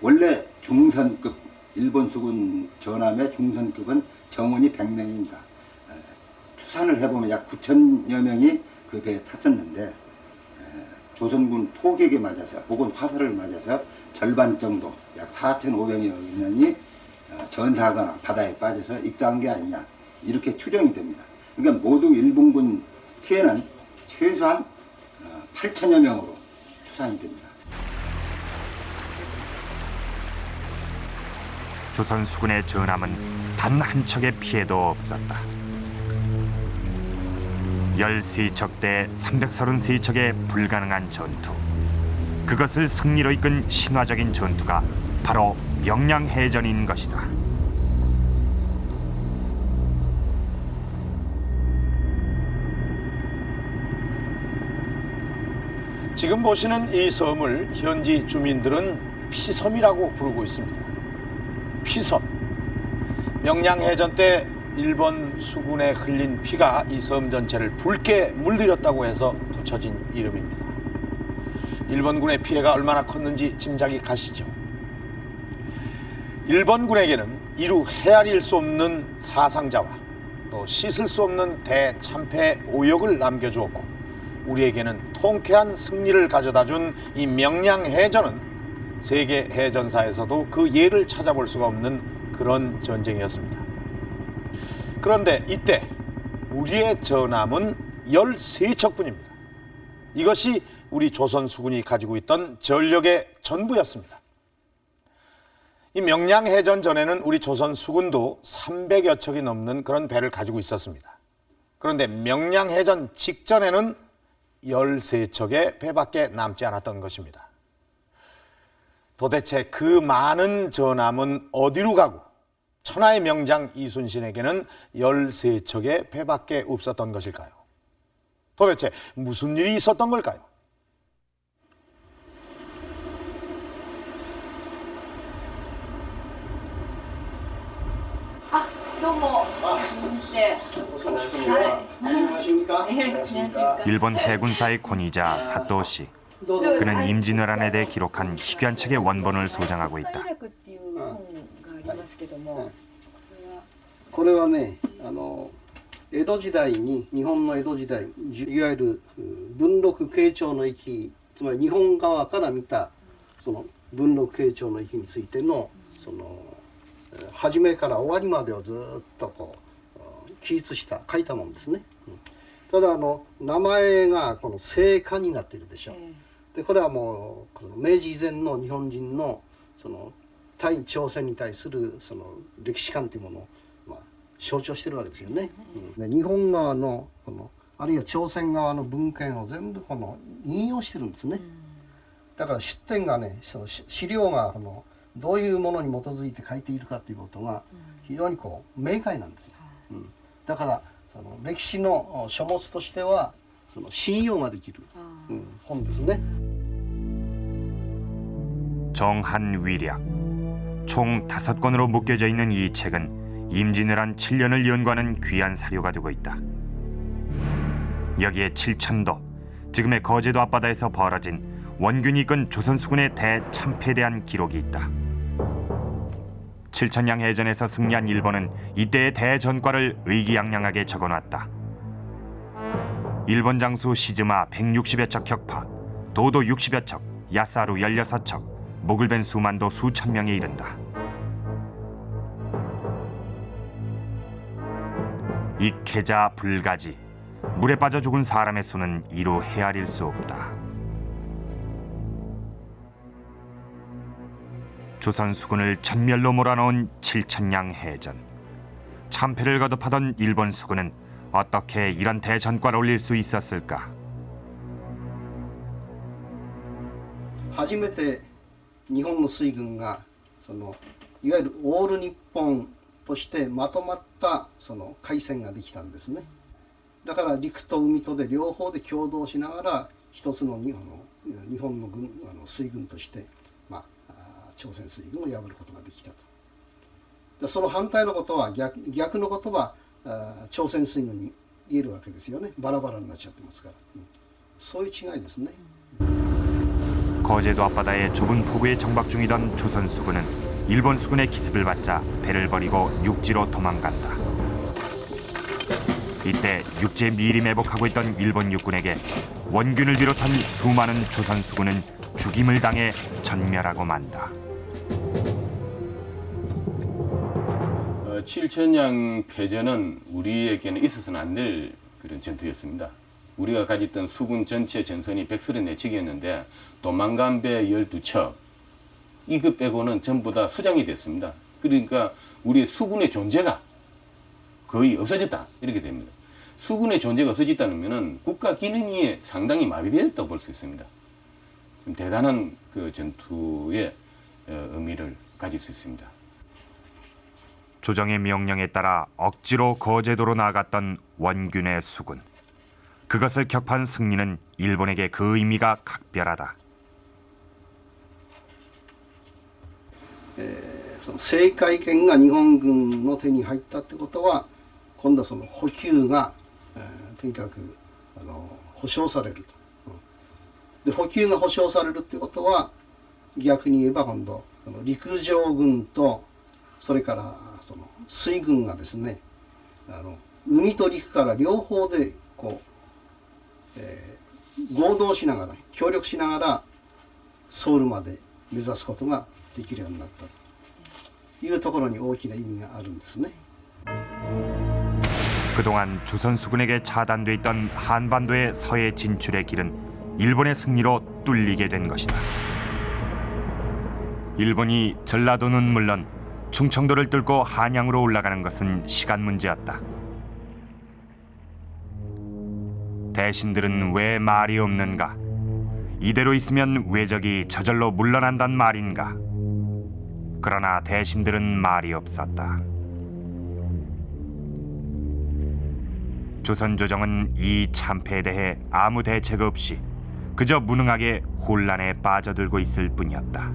원래 중선급 일본 수군 전함의 중선급은 정원이 100명입니다. 추산을 해보면 약 9,000여 명이 그 배에 탔었는데 조선군 포격에 맞아서 혹은 화살을 맞아서 절반 정도 약 4,500여 명이 전사하거나 바다에 빠져서 익사한 게 아니냐 이렇게 추정이 됩니다. 그러니까 모두 일본군 피해는 최소한 8,000여 명으로 추산이 됩니다. 조선 수군의 전함은 단 한 척의 피해도 없었다. 13척 대 333척의 불가능한 전투. 그것을 승리로 이끈 신화적인 전투가 바로 명량해전인 것이다. 지금 보시는 이 섬을 현지 주민들은 피섬이라고 부르고 있습니다. 피섬. 명량해전 때 일본 수군에 흘린 피가 이 섬 전체를 붉게 물들였다고 해서 붙여진 이름입니다. 일본군의 피해가 얼마나 컸는지 짐작이 가시죠. 일본군에게는 이루 헤아릴 수 없는 사상자와 또 씻을 수 없는 대참패 오역을 남겨주었고 우리에게는 통쾌한 승리를 가져다 준 이 명량해전은 세계 해전사에서도 그 예를 찾아볼 수가 없는 그런 전쟁이었습니다. 그런데 이때 우리의 전함은 13척뿐입니다. 이것이 우리 조선 수군이 가지고 있던 전력의 전부였습니다. 이 명량해전 전에는 우리 조선 수군도 300여 척이 넘는 그런 배를 가지고 있었습니다. 그런데 명량해전 직전에는 13척의 배밖에 남지 않았던 것입니다. 도대체 그 많은 전함은 어디로 가고 천하의 명장 이순신에게는 13척의 배밖에 없었던 것일까요? 도대체 무슨 일이 있었던 걸까요? 일본 해군사의 권위자 사또 씨. 그는 임진왜란에 대해 기록한 희귀한 책의 원본을 소장하고 있다. これはね、江戸時代に日本の江戸時代いわゆる文禄慶長の域、つまり日本側から見たその文禄慶長の域についてのその初めから終わりまでをずっとこう記述した書いたものですね。ただ名前がこの正家になっているでしょう。でこれはもうこの明治以前の日本人のその対朝鮮に対するその歴史観というものを、象徴してるわけですよね。で日本側のこのあるいは朝鮮側の文献を全部この引用してるんですね。だから出典がね、その資料がこのどういうものに基づいて書いているかということが非常にこう明快なんですよ。だからその歴史の書物としてはその信用ができる、本ですね。 정한위략. 총 5권으로 묶여져 있는 이 책은 임진왜란 7년을 연구하는 귀한 사료가 되고 있다. 여기에 칠천도, 지금의 거제도 앞바다에서 벌어진 원균이 이끈 조선수군의 대참패에 대한 기록이 있다. 칠천량 해전에서 승리한 일본은 이때의 대전과를 의기양양하게 적어놨다. 일본 장수 시즈마 160여 척 격파, 도도 60여 척, 야사루 16척, 목을 벤 수만도 수천 명에 이른다. 익해자 불가지, 물에 빠져 죽은 사람의 수는 이루 헤아릴 수 없다. 조선 수군을 전멸로 몰아넣은 칠천량 해전. 참패를 거듭하던 일본 수군은 어떻게 이런 대전과를 올릴 수 있었을까? 初めて日本の水軍がそのいわゆるオール日本としてまとまったその海戦ができたんですね。だから陸と海とで両方で共同しながら一つの日本の軍水軍として、朝鮮水軍を破ることができたと。でその反対のことは逆のことは朝鮮水軍に言えるわけですよね。バラバラになっちゃってますから、そういう違いですね。 거제도 앞바다의 좁은 포구에 정박 중이던 조선 수군은 일본 수군의 기습을 받자 배를 버리고 육지로 도망간다. 이때 육지에 미리 매복하고 있던 일본 육군에게 원균을 비롯한 수많은 조선 수군은 죽임을 당해 전멸하고 만다. 칠천량 패전은 우리에게는 있어서는 안 될 그런 전투였습니다. 우리가 가졌던 수군 전체 전선이 134척이었는데 도망간 배 12척, 이것 빼고는 전부 다 수장이 됐습니다. 그러니까 우리의 수군의 존재가 거의 없어졌다 이렇게 됩니다. 수군의 존재가 없어졌다는 것은 국가 기능이 상당히 마비되었다고 볼 수 있습니다. 대단한 그 전투의 의미를 가질 수 있습니다. 조정의 명령에 따라 억지로 거제도로 나아갔던 원균의 수군. 그것을 격파한 승리는 일본에게 그 의미가 각별하다. その制海権が日本軍の手に入ったってことは今度はその補給が、とにかく保障されると。で補給が保障されるってことは逆に言えば今度陸上軍とそれからその水軍がですね海と陸から両方でこう、合同しながら協力しながらソウルまで目指すことができるようになったというところに大きな意味があるんですね。 그동안 조선 수군에게 차단돼 있던 한반도의 서해 진출의 길은 일본의 승리로 뚫리게 된 것이다. 일본이 전라도는 물론 충청도를 뚫고 한양으로 올라가는 것은 시간 문제였다. 대신들은 왜 말이 없는가? 이대로 있으면 왜적이 저절로 물러난단 말인가? 그러나 대신들은 말이 없었다. 조선 조정은 이 참패에 대해 아무 대책 없이 그저 무능하게 혼란에 빠져들고 있을 뿐이었다.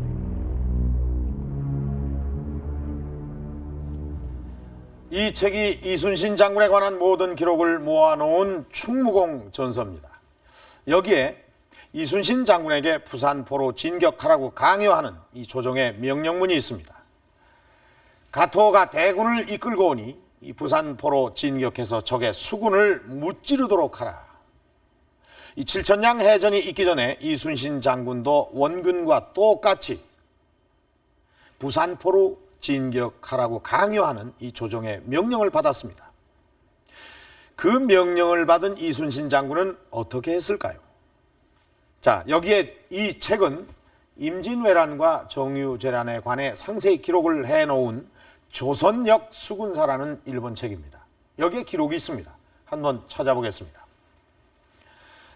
이 책이 이순신 장군에 관한 모든 기록을 모아놓은 충무공 전서입니다. 여기에 이순신 장군에게 부산포로 진격하라고 강요하는 이 조정의 명령문이 있습니다. 가토가 대군을 이끌고 오니 이 부산포로 진격해서 적의 수군을 무찌르도록 하라. 이 칠천량 해전이 있기 전에 이순신 장군도 원균과 똑같이 부산포로 진격하라고 강요하는 이 조정의 명령을 받았습니다. 그 명령을 받은 이순신 장군은 어떻게 했을까요? 자, 여기에 이 책은 임진왜란과 정유재란에 관해 상세히 기록을 해놓은 조선역 수군사라는 일본 책입니다. 여기에 기록이 있습니다. 한번 찾아보겠습니다.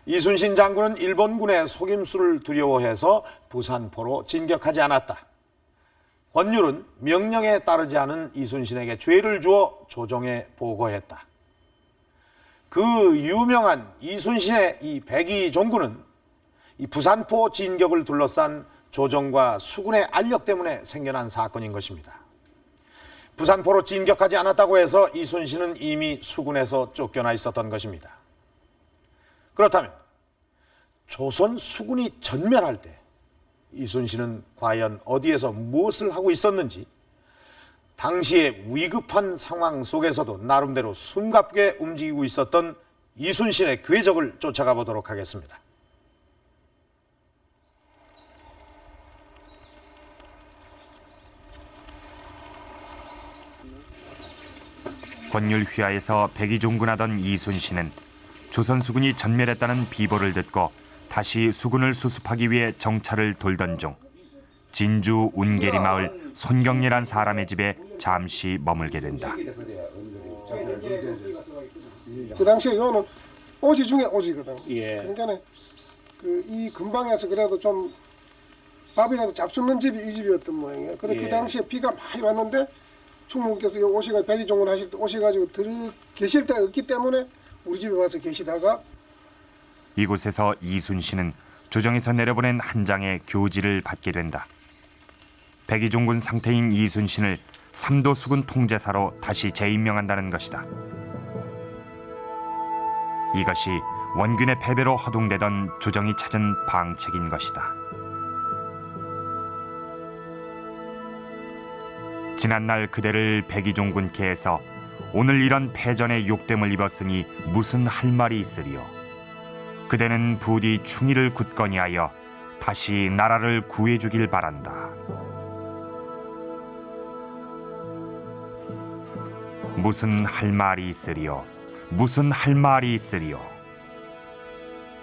이순신 장군은 일본군의 속임수를 두려워해서 부산포로 진격하지 않았다. 권율은 명령에 따르지 않은 이순신에게 죄를 주어 조정에 보고했다. 그 유명한 이순신의 이 백의종군은 이 부산포 진격을 둘러싼 조정과 수군의 알력 때문에 생겨난 사건인 것입니다. 부산포로 진격하지 않았다고 해서 이순신은 이미 수군에서 쫓겨나 있었던 것입니다. 그렇다면 조선 수군이 전멸할 때 이순신은 과연 어디에서 무엇을 하고 있었는지, 당시의 위급한 상황 속에서도 나름대로 숨가쁘게 움직이고 있었던 이순신의 궤적을 쫓아가 보도록 하겠습니다. 권율 휘하에서 백의종군하던 이순신은 조선 수군이 전멸했다는 비보를 듣고 다시 수군을 수습하기 위해 정찰을 돌던 중 진주 운계리 마을 손경례란 사람의 집에 잠시 머물게 된다. 그 당시에 요는 오지 중에 오지거든. 그러니까 이 근방에서 그래도 좀 밥이라도 잡수는 집이 이 집이었던 모양이에요. 근데 그 당시에 비가 많이 왔는데 충무께서 오시가 백의종군 하실 때 오셔가지고 계실 데가 없기 때문에 우리 집에 와서 계시다가 이곳에서 이순신은 조정에서 내려보낸 한 장의 교지를 받게 된다. 백의종군 상태인 이순신을 삼도 수군 통제사로 다시 재임명한다는 것이다. 이것이 원균의 패배로 허둥대던 조정이 찾은 방책인 것이다. 지난날 그대를 백의종군께에서 오늘 이런 패전의 욕됨을 입었으니 무슨 할 말이 있으리요. 그대는 부디 충의를 굳건히 하여 다시 나라를 구해주길 바란다. 무슨 할 말이 있으리요. 무슨 할 말이 있으리요.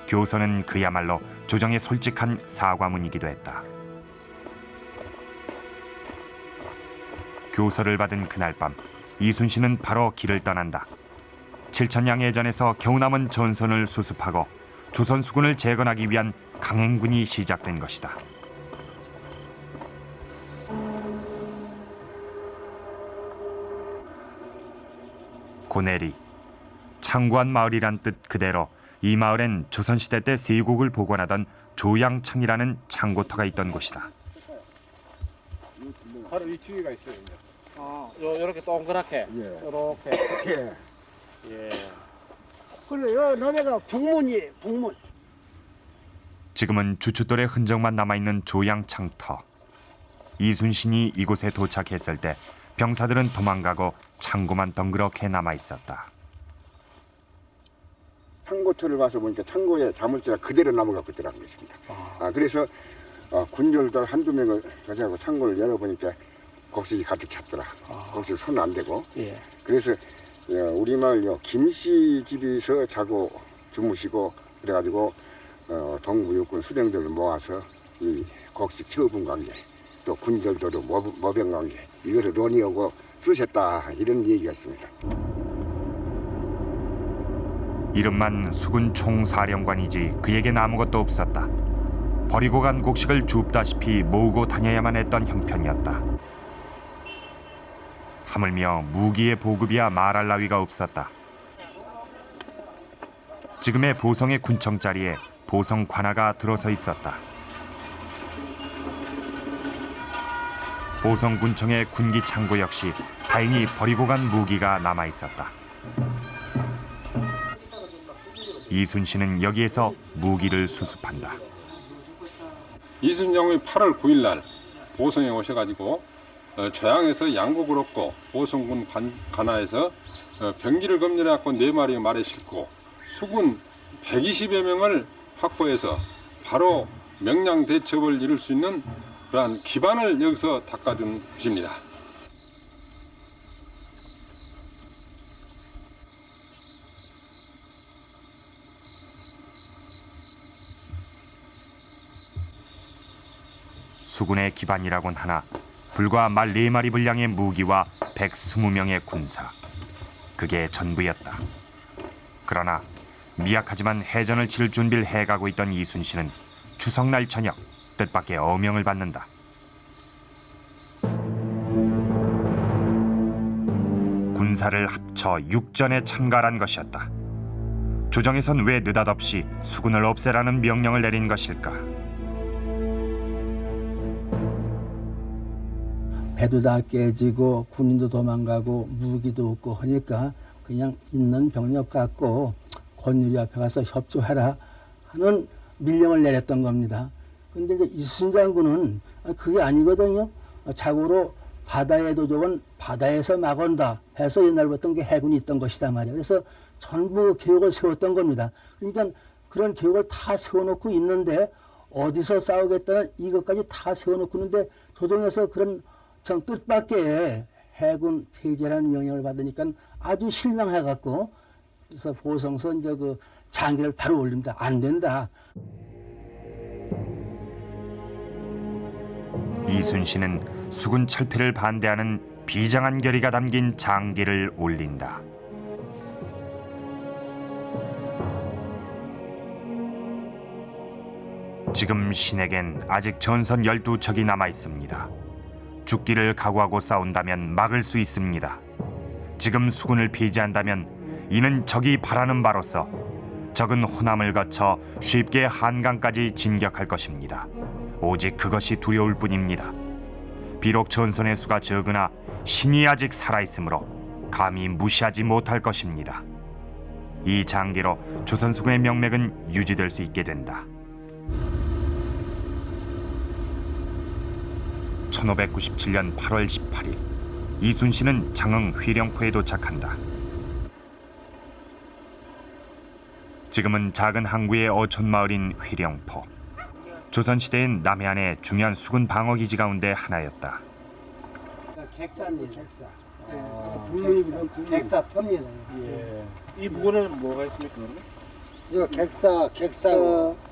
교서는 그야말로 조정의 솔직한 사과문이기도 했다. 교서를 받은 그날 밤 이순신은 바로 길을 떠난다. 칠천양해전에서 겨우 남은 전선을 수습하고 조선 수군을 재건하기 위한 강행군이 시작된 것이다. 고내리, 창구한 마을이란 뜻 그대로 이 마을엔 조선시대 때 세곡을 보관하던 조양창이라는 창고터가 있던 곳이다. 바로 이 뒤에가 있어요. 요렇게 동그랗게. 요렇게. 그래요. 너네가 북문이에요. 북문. 지금은 주춧돌의 흔적만 남아있는 조양창터. 이순신이 이곳에 도착했을 때 병사들은 도망가고 창고만 덩그렇게 남아있었다. 창고터를 가서 보니까 창고에 자물쇠가 그대로 남아갖고 있더라는 것입니다. 그래서 군졸들 한두 명을 가져가고 창고를 열어보니까 곡식이 가득 찼더라. 곡식 손 안 대고. 그래서 우리 마을 김씨 집에서 자고 주무시고 그래가지고 동부 육군 수령들을 모아서 이 곡식 처분 관계 또 군졸들도 모병 관계 이거를 논의하고 쓰셨다 이런 얘기가 있습니다. 이름만 수군 총사령관이지 그에겐 아무것도 없었다. 버리고 간 곡식을 줍다시피 모으고 다녀야만 했던 형편이었다. 하물며 무기의 보급이야 말할 나위가 없었다. 지금의 보성의 군청 자리에 보성 관아가 들어서 있었다. 보성 군청의 군기 창고 역시 다행히 버리고 간 무기가 남아 있었다. 이순신은 여기에서 무기를 수습한다. 이순장이 8월 9일 날 보성에 오셔가지고 조양에서 양곡을 얻고 보성군 관아에서 병기를 검열해갖고 4마리 말에 싣고 수군 120여 명을 확보해서 바로 명량 대첩을 이룰 수 있는 그러한 기반을 여기서 닦아준 것입니다. 수군의 기반이라곤 하나 불과 말 4마리 분량의 무기와 120명의 군사. 그게 전부였다. 그러나 미약하지만 해전을 치를 준비를 해가고 있던 이순신은 추석날 저녁 뜻밖의 어명을 받는다. 군사를 합쳐 육전에 참가한 것이었다. 조정에선 왜 느닷없이 수군을 없애라는 명령을 내린 것일까? 배도 다 깨지고 군인도 도망가고 무기도 없고 하니까 그냥 있는 병력 갖고 권율이 앞에 가서 협조해라 하는 밀령을 내렸던 겁니다. 근데 이제 이순신 장군은 그게 아니거든요. 자고로 바다의 도적은 바다에서 막온다 해서 옛날부터 해군이 있던 것이다 말이에요. 그래서 전부 계획을 세웠던 겁니다. 그러니까 그런 계획을 다 세워놓고 있는데 어디서 싸우겠다는 이것까지 다 세워놓고 있는데 조정에서 그런 참 뜻밖의 해군 폐지라는 명령을 받으니까 아주 실망해갖고 그래서 보성서 이제 그 장기를 바로 올립니다. 안 된다. 이순신은 수군 철폐를 반대하는 비장한 결의가 담긴 장기를 올린다. 지금 신에겐 아직 전선 12척이 남아 있습니다. 죽기를 각오하고 싸운다면 막을 수 있습니다. 지금 수군을 폐지한다면 이는 적이 바라는 바로서 적은 호남을 거쳐 쉽게 한강까지 진격할 것입니다. 오직 그것이 두려울 뿐입니다. 비록 전선의 수가 적으나 신이 아직 살아있으므로 감히 무시하지 못할 것입니다. 이 장기로 조선 수군의 명맥은 유지될 수 있게 된다. 1597년 8월 18일 이순신은 장흥 회령포에 도착한다. 지금은 작은 항구의 어촌 마을인 회령포. 조선시대엔 남해안의 중요한 수군 방어기지 가운데 하나였다. 객사입니다. 객사. 객사 터입니다. 예. 이 부근은 뭐가 있습니까? 요 객사.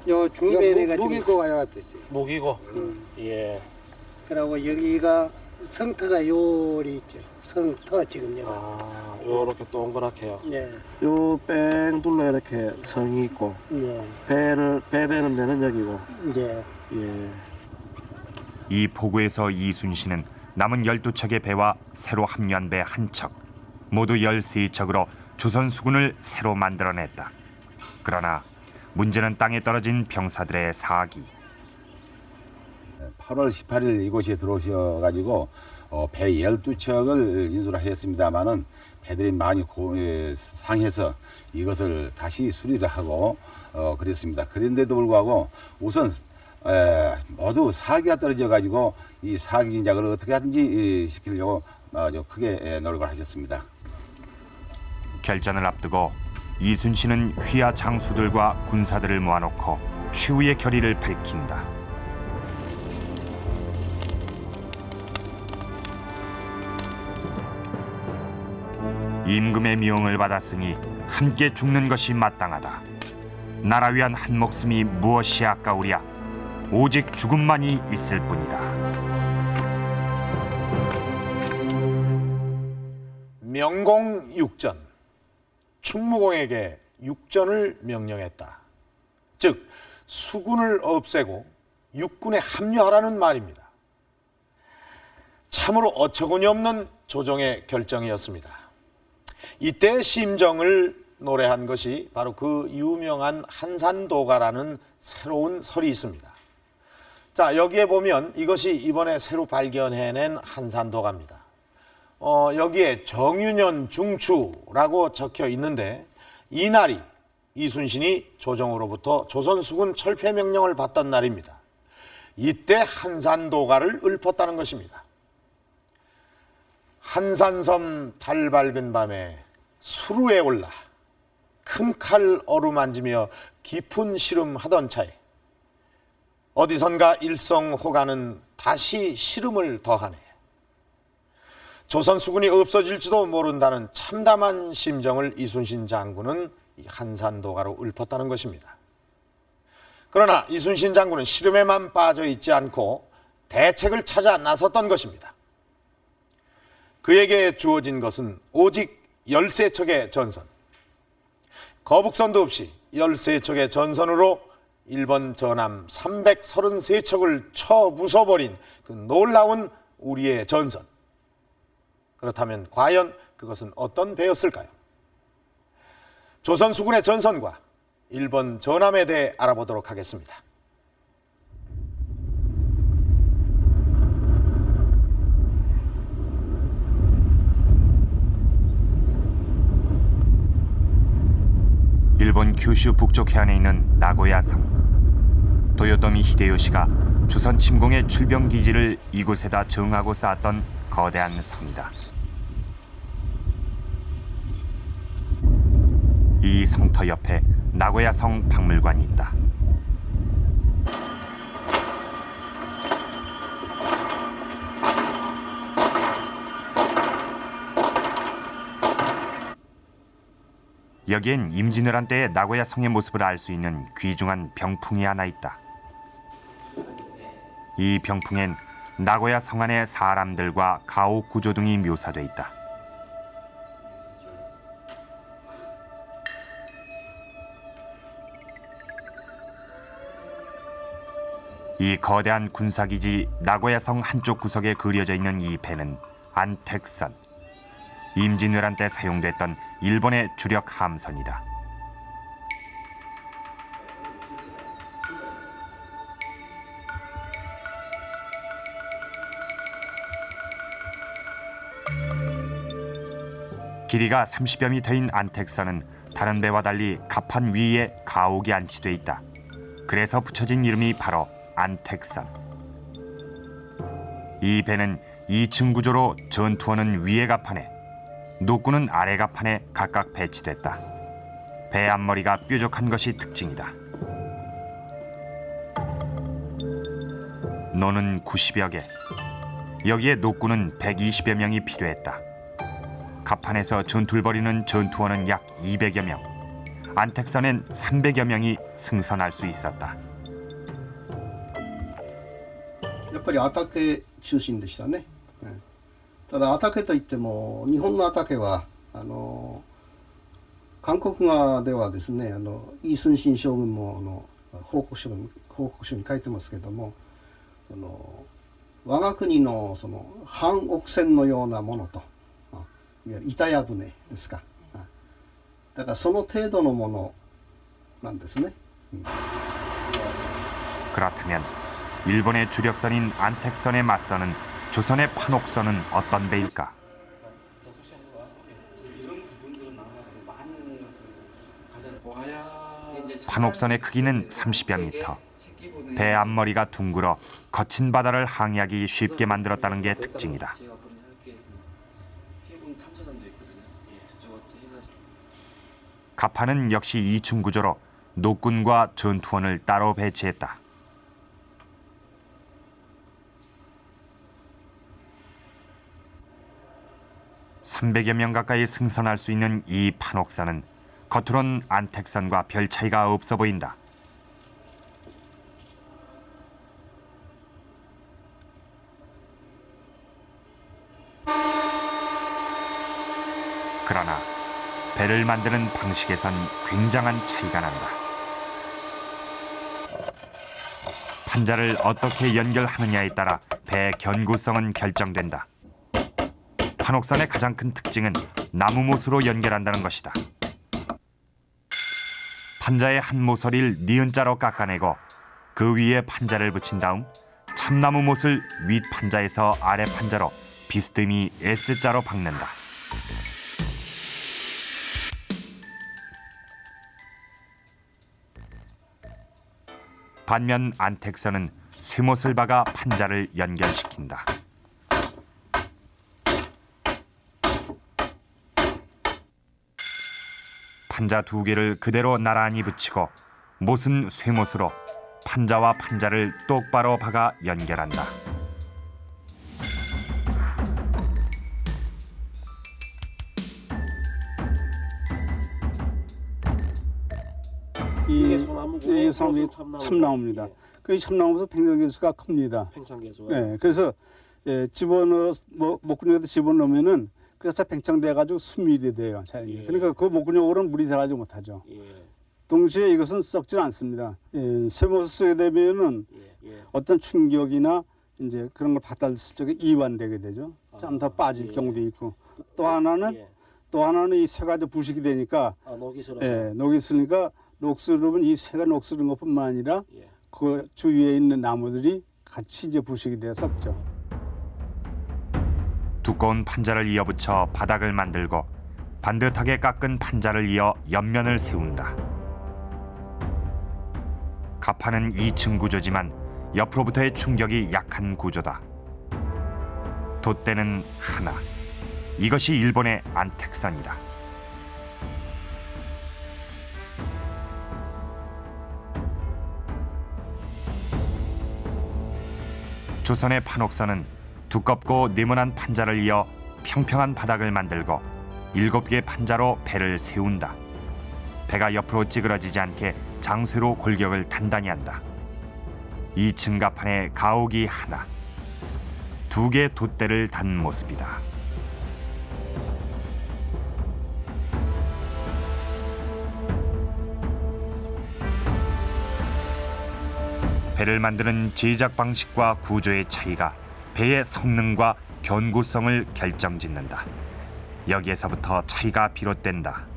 요 중변에가 무기고가 여기 있어요. 무기고. 예. 그리고 여기가 성터가 요리 있죠. 성터 지금 여기. 요렇게 동그랗게요. 네. 요 뺑 둘러 이렇게 성이 있고. 네. 배 되는 데는 여기고. 네. 예. 이 포구에서 이순신은 남은 12척의 배와 새로 합류한 배 1척, 모두 13척으로 조선 수군을 새로 만들어냈다. 그러나 문제는 땅에 떨어진 병사들의 사기. 8월 18일 이곳에 들어오셔가지고 배 12척을 인수를 하였습니다마는 배들이 많이 상해서 이것을 다시 수리를 하고 그랬습니다. 그런데도 불구하고 우선 모두 사기가 떨어져가지고 이 사기 진작을 어떻게 하든지 시키려고 아주 크게 노력을 하셨습니다. 결전을 앞두고 이순신은 휘하 장수들과 군사들을 모아놓고 최후의 결의를 밝힌다. 임금의 미용을 받았으니 함께 죽는 것이 마땅하다. 나라 위한 한 목숨이 무엇이 아까우랴. 오직 죽음만이 있을 뿐이다. 명공육전, 충무공에게 육전을 명령했다. 즉 수군을 없애고 육군에 합류하라는 말입니다. 참으로 어처구니 없는 조정의 결정이었습니다. 이때 심정을 노래한 것이 바로 그 유명한 한산도가라는 새로운 설이 있습니다. 자, 여기에 보면 이것이 이번에 새로 발견해낸 한산도가입니다. 여기에 정유년 중추라고 적혀 있는데 이날이 이순신이 조정으로부터 조선수군 철폐 명령을 받던 날입니다. 이때 한산도가를 읊었다는 것입니다. 한산섬 달 밝은 밤에 수루에 올라 큰 칼 어루만지며 깊은 시름하던 차에 어디선가 일성호가는 다시 시름을 더하네. 조선 수군이 없어질지도 모른다는 참담한 심정을 이순신 장군은 한산도가로 읊었다는 것입니다. 그러나 이순신 장군은 시름에만 빠져 있지 않고 대책을 찾아 나섰던 것입니다. 그에게 주어진 것은 오직 13척의 전선. 거북선도 없이 13척의 전선으로 일본 전함 333척을 쳐 부숴버린 그 놀라운 우리의 전선. 그렇다면 과연 그것은 어떤 배였을까요? 조선 수군의 전선과 일본 전함에 대해 알아보도록 하겠습니다. 일본 규슈 북쪽 해안에 있는 나고야성. 도요토미 히데요시가 조선 침공의 출병 기지를 이곳에다 정하고 쌓았던 거대한 성이다. 이 성터 옆에 나고야성 박물관이 있다. 여기엔 임진왜란 때의 나고야성의 모습을 알 수 있는 귀중한 병풍이 하나 있다. 이 병풍엔 나고야성 안의 사람들과 가옥 구조 등이 묘사돼 있다. 이 거대한 군사기지 나고야성 한쪽 구석에 그려져 있는 이 배는 안택선. 임진왜란 때 사용됐던 일본의 주력 함선이다. 길이가 30여 미터인 안택선은 다른 배와 달리 갑판 위에 가옥이 안치돼 있다. 그래서 붙여진 이름이 바로 안택선. 이 배는 2층 구조로 전투원은 위에 갑판에, 노구는 아래 갑판에 각각 배치됐다. 배 앞머리가 뾰족한 것이 특징이다. 노는 90여 개, 여기에 노구는 120여 명이 필요했다. 갑판에서 전투를 벌이는 전투원은 약 200여 명, 안택선엔 300여 명이 승선할 수 있었다. やっぱりアタケ中心でしたね。ただアタケといっても日本のアタケは韓国側ではですねイ・スンシン将軍も報告書に書いてますけども我が国のその半億船のようなものといわゆる板屋船ですかだからその程度のものなんですね。 그렇다면 일본의 주력선인 안택선에 맞서는 조선의 판옥선은 어떤 배일까? 판옥선의 크기는 30여 미터. 배 앞머리가 둥글어 거친 바다를 항해하기 쉽게 만들었다는 게 특징이다. 갑판은 역시 2층 구조로 노군과 전투원을 따로 배치했다. (300여 명) 가까이 승선할 수 있는 이 판옥선은 겉으론 안택선과 별 차이가 없어 보인다. 그러나 배를 만드는 방식에선 굉장한 차이가 난다. 판자를 어떻게 연결하느냐에 따라 배의 견고성은 결정된다. 판옥선의 가장 큰 특징은 나무못으로 연결한다는 것이다. 판자의 한 모서리를 니은자로 깎아내고 그 위에 판자를 붙인 다음 참나무 못을 윗 판자에서 아래 판자로 비스듬히 S자로 박는다. 반면 안택선은 쇠못을 박아 판자를 연결시킨다. 판자 2개를 그대로 나란히 붙이고 못은 쇠못으로 판자와 판자를 똑바로 박아 연결한다. 이 소나무 참나무입니다. 그 참나무에서 팽창계수가 큽니다. 팽창계수. 네, 그래서 집어넣어 목구멍에다 집어넣으면은 그래서 팽창돼가지고 순밀이 돼요. 자연히. 그러니까 그 목구멍으로는 물이 들어가지 못하죠. 동시에 이것은 썩지 않습니다. 쇠못을 쓰게 되면은 어떤 충격이나 이제 그런 걸 받았을 적에 이완되게 되죠. 좀 더 빠질 경우도 있고 또 하나는 또 하나는 이 쇠가 부식이 되니까 녹이 슬어서. 예, 녹이 슬으니까 녹슬으면 이 쇠가 녹슬은 것뿐만 아니라 그 주위에 있는 나무들이 같이 이제 부식이 되어 썩죠. 두꺼운 판자를 이어붙여 바닥을 만들고 반듯하게 깎은 판자를 이어 옆면을 세운다. 가파는 2층 구조지만 옆으로부터의 충격이 약한 구조다. 돛대는 하나. 이것이 일본의 안택선이다. 조선의 판옥선은 두껍고 네모난 판자를 이어 평평한 바닥을 만들고 7개의 판자로 배를 세운다. 배가 옆으로 찌그러지지 않게 장쇠로 골격을 단단히 한다. 2층 가판에 가옥이 하나, 2개의 돛대를 단 모습이다. 배를 만드는 제작 방식과 구조의 차이가 배의 성능과 견고성을 결정짓는다. 여기에서부터 차이가 비롯된다.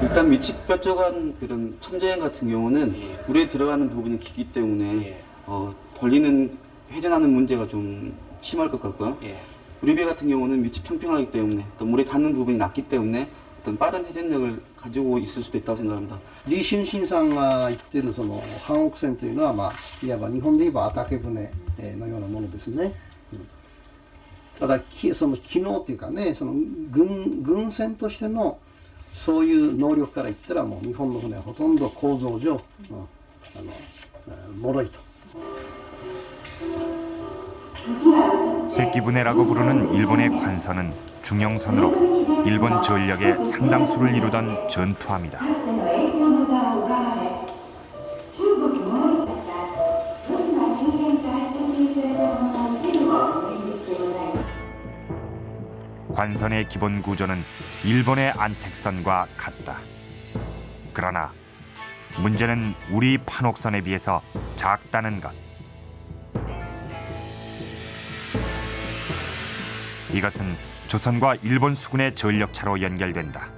일단 밑집 뾰족한 그런 첨제행 같은 경우는 물에 들어가는 부분이 깊기 때문에 덜리는 회전하는 문제가 좀 심할 것 같고요. 우리 배 같은 경우는 밑이 평평하기 때문에 또 물에 닿는 부분이 낮기 때문에 어떤 빠른 회전력을 가지고 있을 수도 있다고 생각합니다. 李春心さんが言ってるその半億船というのは、いわば日本で言えば竹船のようなものですね。ただその機能というかね、その軍船としてのそういう能力から言ったらもう日本の船はほとんど構造上脆いと。 새끼분해라고 부르는 일본의 관선은 중형선으로 일본 전력의 상당수를 이루던 전투함이다. 관선의 기본 구조는 일본의 안택선과 같다. 그러나 문제는 우리 판옥선에 비해서 작다는 것. 이것은 조선과 일본 수군의 전력차로 연결된다.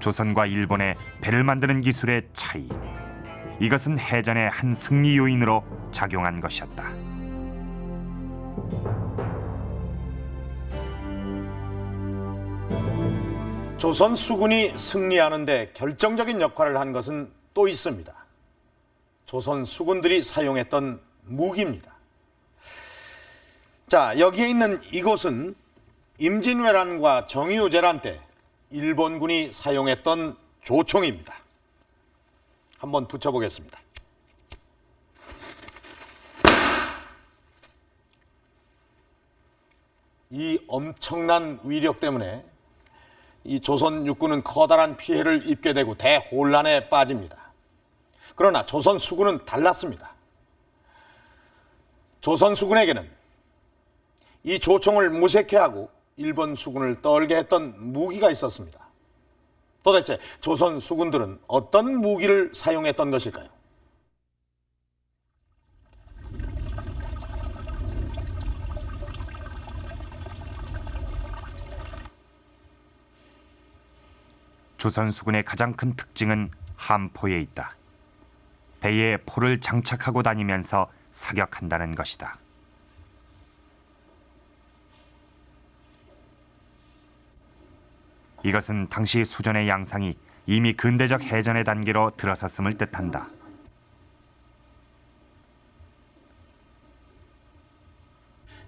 조선과 일본의 배를 만드는 기술의 차이. 이것은 해전의 한 승리 요인으로 작용한 것이었다. 조선 수군이 승리하는 데 결정적인 역할을 한 것은 또 있습니다. 조선 수군들이 사용했던 무기입니다. 자, 여기에 있는 이곳은 임진왜란과 정의유재란 때 일본군이 사용했던 조총입니다. 한번 붙여보겠습니다. 이 엄청난 위력 때문에 이 조선 육군은 커다란 피해를 입게 되고 대혼란에 빠집니다. 그러나 조선 수군은 달랐습니다. 조선 수군에게는 이 조총을 무색해하고 일본 수군을 떨게 했던 무기가 있었습니다. 도대체 조선 수군들은 어떤 무기를 사용했던 것일까요? 조선 수군의 가장 큰 특징은 함포에 있다. 배에 포를 장착하고 다니면서 사격한다는 것이다. 이것은 당시 수전의 양상이 이미 근대적 해전의 단계로 들어섰음을 뜻한다.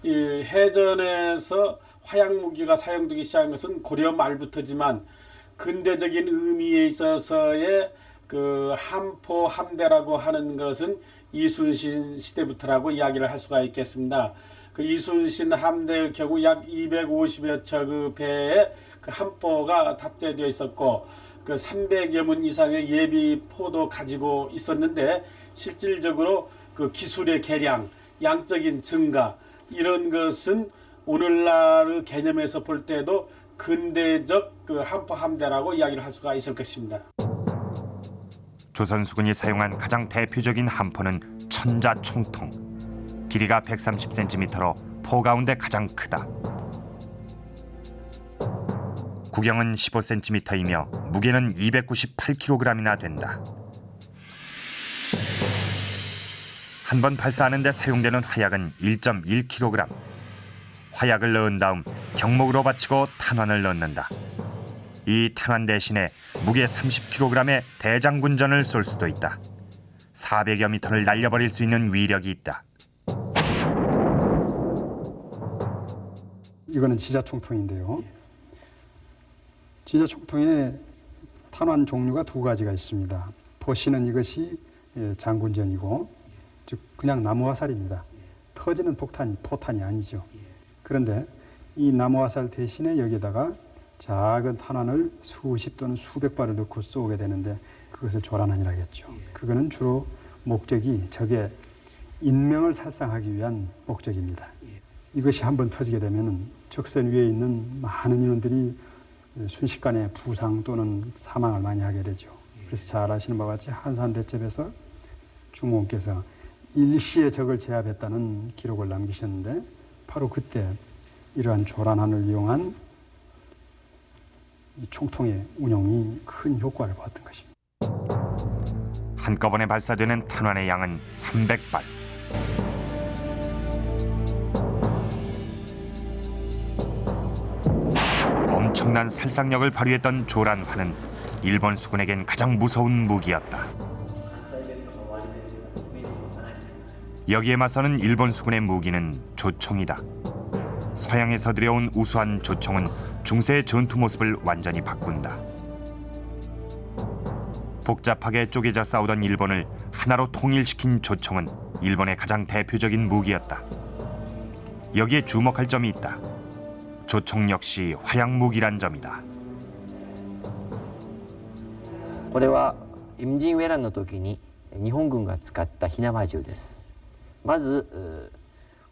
이 해전에서 화약 무기가 사용되기 시작한 것은 고려 말부터지만 근대적인 의미에 있어서의 그 함포 함대라고 하는 것은 이순신 시대부터라고 이야기를 할 수가 있겠습니다. 그 이순신 함대의 경우 약 250여 척의 배에 그 함포가 탑재되어 있었고 그 300여 문 이상의 예비 포도 가지고 있었는데 실질적으로 그 기술의 개량, 양적인 증가 이런 것은 오늘날의 개념에서 볼 때도 근대적 그 함포 함대라고 이야기를 할 수가 있을 것입니다. 조선 수군이 사용한 가장 대표적인 함포는 천자총통. 길이가 130cm로 포 가운데 가장 크다. 구경은 15cm이며 무게는 298kg이나 된다. 한 번 발사하는 데 사용되는 화약은 1.1kg. 화약을 넣은 다음 경목으로 받치고 탄환을 넣는다. 이 탄환 대신에 무게 30kg의 대장군전을 쏠 수도 있다. 400여 미터를 날려버릴 수 있는 위력이 있다. 이거는 지자총통인데요. 지자총통에 탄환 종류가 두 가지가 있습니다. 보시는 이것이 장군전이고, 즉 그냥 나무 화살입니다. 터지는 포탄이 아니죠. 그런데 이 나무 화살 대신에 여기다가 작은 탄환을 수십 또는 수백 발을 넣고 쏘게 되는데 그것을 조란환이라고 했죠. 그거는 주로 목적이 적의 인명을 살상하기 위한 목적입니다. 이것이 한번 터지게 되면 적선 위에 있는 많은 인원들이 순식간에 부상 또는 사망을 많이 하게 되죠. 그래서 잘 아시는 바와 같이 한산대첩에서 중공께서 일시에 적을 제압했다는 기록을 남기셨는데 바로 그때 이러한 조란환을 이용한 이 총통의 운용이 큰 효과를 보았던 것입니다. 한꺼번에 발사되는 탄환의 양은 300발. 엄청난 살상력을 발휘했던 조란환은 일본 수군에겐 가장 무서운 무기였다. 여기에 맞서는 일본 수군의 무기는 조총이다. 서양에서 들여온 우수한 조총은 중세의 전투 모습을 완전히 바꾼다. 복잡하게 쪼개져 싸우던 일본을 하나로 통일시킨 조총은 일본의 가장 대표적인 무기였다. 여기에 주목할 점이 있다. 조총 역시 화약 무기란 점이다. これは임진왜란の時に日本軍が使った火縄銃です。まず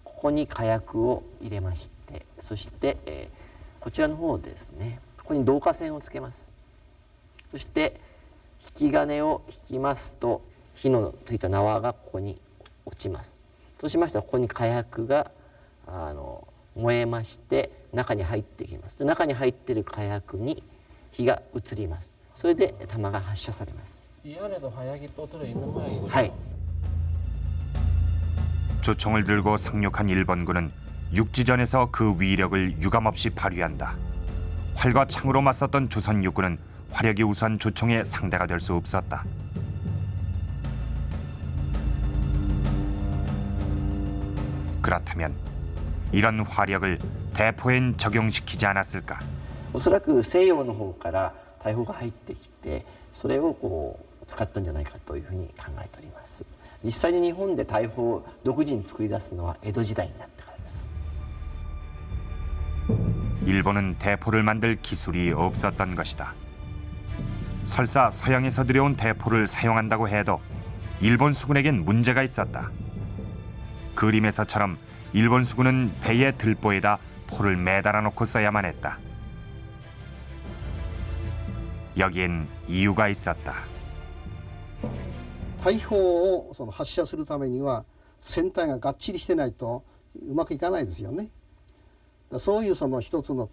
ここに火薬を入れまして、そしてこちらの方ですね、ここに導火線をつけます。そして引き金を引きますと火のついた縄がここに落ちます。そうしましたらここに火薬が燃えまして中に入ってきます。で中に入っている火薬に火が移ります。それで弾が発射されます。 이 안에도 화약이 또 들어있는 모양이군요. はい。 조총을 들고 상륙한 일본군은 육지전에서 그 위력을 유감없이 발휘한다. 활과 창으로 맞섰던 조선 육군은 화력이 우수한 조총의 상대가 될 수 없었다. 그렇다면 이런 화력을 대포엔 적용시키지 않았을까? おそらく西洋の方から大砲が入ってきて、それをこう使ったんじゃないかというふうに考えております。実際に日本で大砲を独自に作り出すのは江戸時代になってからです。 일본은 대포를 만들 기술이 없었던 것이다. 설사 서양에서 들여온 대포를 사용한다고 해도 일본 수군에겐 문제가 있었다. 그림에서처럼 일본 수군은 배의 들보에다 포를 매달아 놓고 써야만 했다. 여기엔 이유가 있었다. 大砲を発射するためには船体ががっちりしてないとうまくいかないですよね。そういう一つの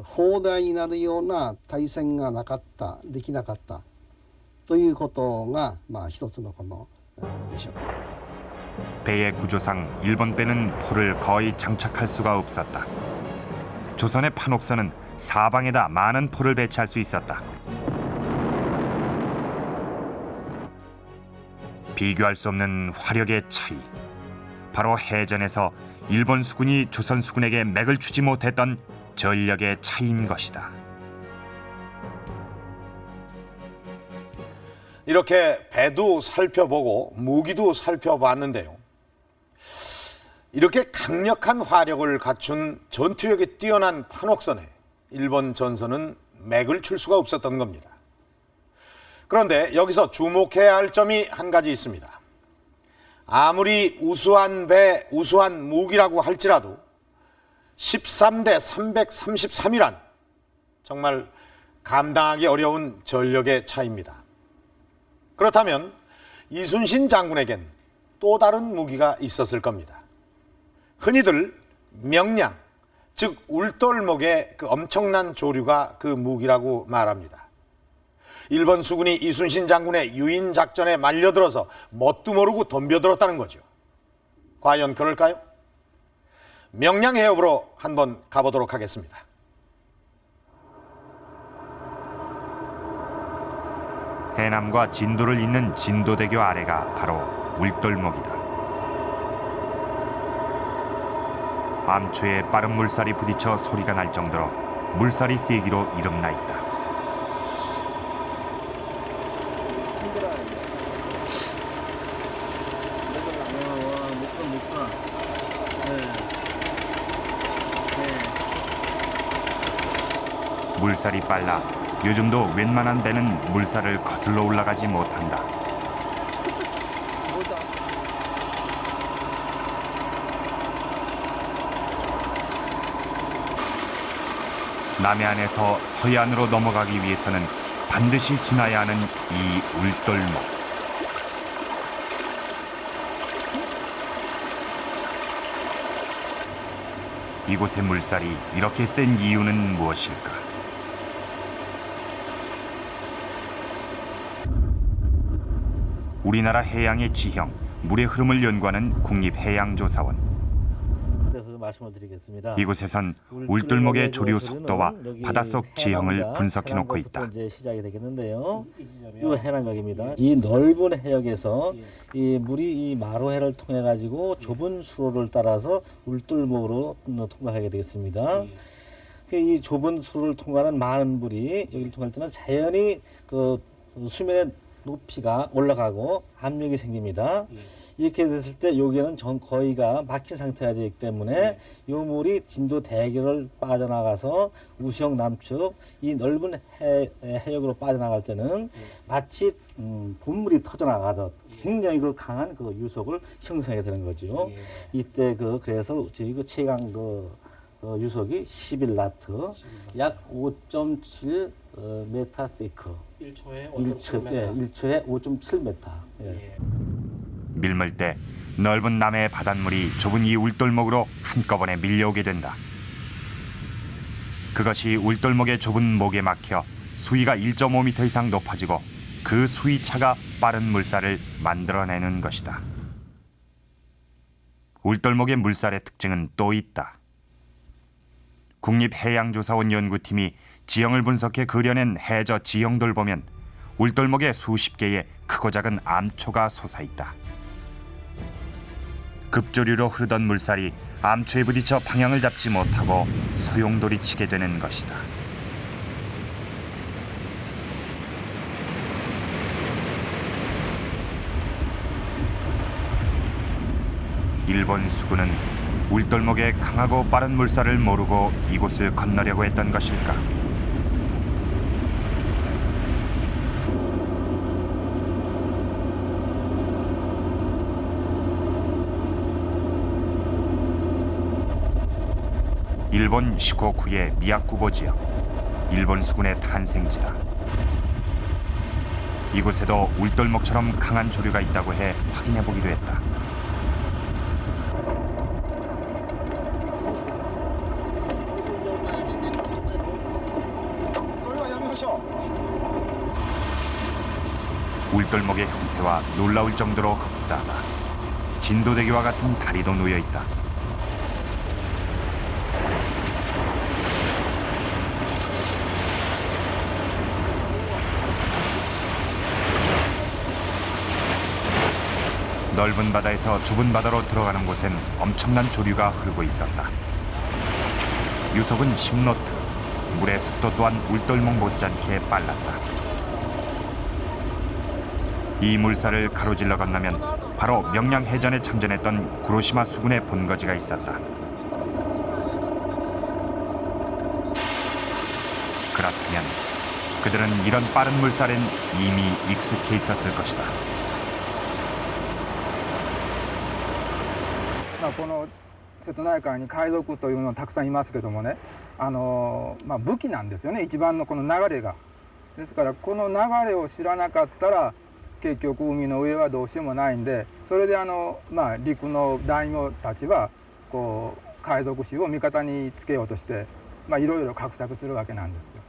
砲台になるような対戦がなかった、できなかったということが一つのでしょう。 배의 구조상 일본 배는 포를 거의 장착할 수가 없었다. 조선의 판옥선은 사방에다 많은 포를 배치할 수 있었다. 비교할 수 없는 화력의 차이. 바로 해전에서 일본 수군이 조선 수군에게 맥을 추지 못했던 전력의 차이인 것이다. 이렇게 배도 살펴보고 무기도 살펴봤는데요. 이렇게 강력한 화력을 갖춘 전투력이 뛰어난 판옥선에 일본 전선은 맥을 출 수가 없었던 겁니다. 그런데 여기서 주목해야 할 점이 한 가지 있습니다. 아무리 우수한 배, 우수한 무기라고 할지라도 13대 333이란 정말 감당하기 어려운 전력의 차이입니다. 그렇다면 이순신 장군에겐 또 다른 무기가 있었을 겁니다. 흔히들 명량, 즉 울돌목의 그 엄청난 조류가 그 무기라고 말합니다. 일본 수군이 이순신 장군의 유인 작전에 말려들어서 뭣도 모르고 덤벼들었다는 거죠. 과연 그럴까요? 명량 해협으로 한번 가보도록 하겠습니다. 해남과 진도를 잇는 진도대교 아래가 바로 울돌목이다. 암초에 빠른 물살이 부딪혀 소리가 날 정도로 물살이 세기로 이름나 있다. 물살이 빨라 요즘도 웬만한 배는 물살을 거슬러 올라가지 못한다. 남해안에서 서해안으로 넘어가기 위해서는 반드시 지나야 하는 이 울돌목. 이곳의 물살이 이렇게 센 이유는 무엇일까? 우리나라 해양의 지형, 물의 흐름을 연구하는 국립해양조사원. 그래서 말씀을 드리겠습니다. 이곳에선 울돌목의 조류 속도와 바닷속 지형을 분석해 놓고 있다. 이제 시작이 되겠는데요. 이 해남각입니다. 이 넓은 해역에서 이 물이 이 마로해를 통해 가지고 좁은 수로를 따라서 울돌목으로 통과하게 되겠습니다. 이 좁은 수로를 통과하는 많은 물이 여기를 통할 때는 자연히 그 수면의 높이가 올라가고 압력이 생깁니다. 이렇게 됐을 때 여기는 거의가 막힌 상태가 되기 때문에 이 물이 진도 대교를 빠져나가서 우시형 남측 이 넓은 해역으로 빠져나갈 때는 마치 본물이 터져나가듯 굉장히 그 강한 그 유속을 형성하게 되는 거죠. 이때 그래서 저희 그 최강 유속이 11나트, 약 5.7 메타세이크. 1초에 5.7m. 예. 밀물 때 넓은 남해의 바닷물이 좁은 이 울돌목으로 한꺼번에 밀려오게 된다. 그것이 울돌목의 좁은 목에 막혀 수위가 1.5m 이상 높아지고 그 수위차가 빠른 물살을 만들어내는 것이다. 울돌목의 물살의 특징은 또 있다. 국립해양조사원 연구팀이 지형을 분석해 그려낸 해저 지형들 보면 울돌목에 수십 개의 크고 작은 암초가 솟아있다. 급조류로 흐르던 물살이 암초에 부딪혀 방향을 잡지 못하고 소용돌이치게 되는 것이다. 일본 수군은 울돌목의 강하고 빠른 물살을 모르고 이곳을 건너려고 했던 것일까? 일본 시코쿠의 미야쿠보 지역, 일본 수군의 탄생지다. 이곳에도 울돌목처럼 강한 조류가 있다고 해 확인해 보기로 했다. 울돌목의 형태와 놀라울 정도로 흡사하다. 진도대교와 같은 다리도 놓여 있다. 넓은 바다에서 좁은 바다로 들어가는 곳엔 엄청난 조류가 흐르고 있었다. 유속은 10노트, 물의 속도 또한 울돌목 못지않게 빨랐다. 이 물살을 가로질러 건너면 바로 명량 해전에 참전했던 구로시마 수군의 본거지가 있었다. 그렇다면 그들은 이런 빠른 물살엔 이미 익숙해 있었을 것이다. この瀬戸内海に海賊というのはたくさんいますけどもね、武器なんですよね、一番のこの流れが。ですからこの流れを知らなかったら結局海の上はどうしようもないんで、それで陸の大名たちはこう海賊衆を味方につけようとして、いろいろ画策するわけなんですよ。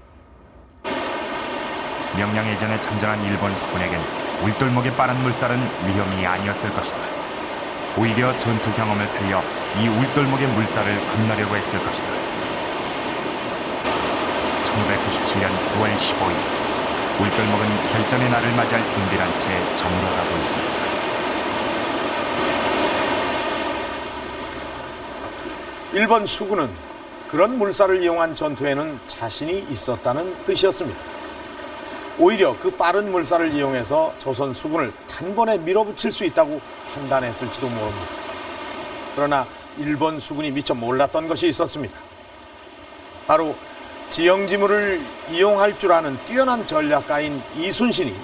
명량해전에 참전한 일본 수군에겐 울돌목의 빠른 물살은 위험이 아니었을 것이다. 오히려 전투 경험을 살려 이 울돌목의 물살을 겁나려고 했을 것이다. 1997년 9월 15일 울돌목은 결전의 날을 맞이할 준비를 한 채 저물어 가고 있습니다. 일본 수군은 그런 물살을 이용한 전투에는 자신이 있었다는 뜻이었습니다. 오히려 그 빠른 물살을 이용해서 조선 수군을 단번에 밀어붙일 수 있다고 판단했을지도 모릅니다. 그러나 일본 수군이 미처 몰랐던 것이 있었습니다. 바로 지형지물을 이용할 줄 아는 뛰어난 전략가인 이순신이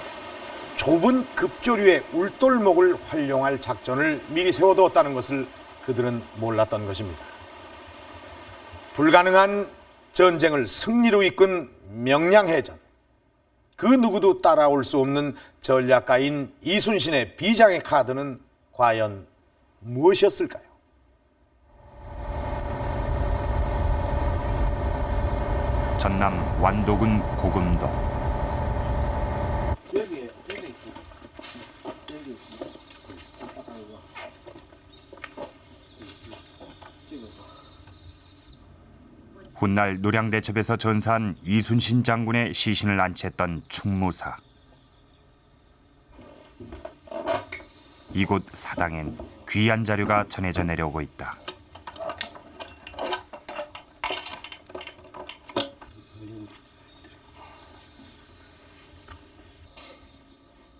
좁은 급조류의 울돌목을 활용할 작전을 미리 세워두었다는 것을 그들은 몰랐던 것입니다. 불가능한 전쟁을 승리로 이끈 명량해전. 그 누구도 따라올 수 없는 전략가인 이순신의 비장의 카드는 과연 무엇이었을까요? 전남 완도군 고금도. 훗날 노량대첩에서 전사한 이순신 장군의 시신을 안치했던 충무사. 이곳 사당엔 귀한 자료가 전해져 내려오고 있다.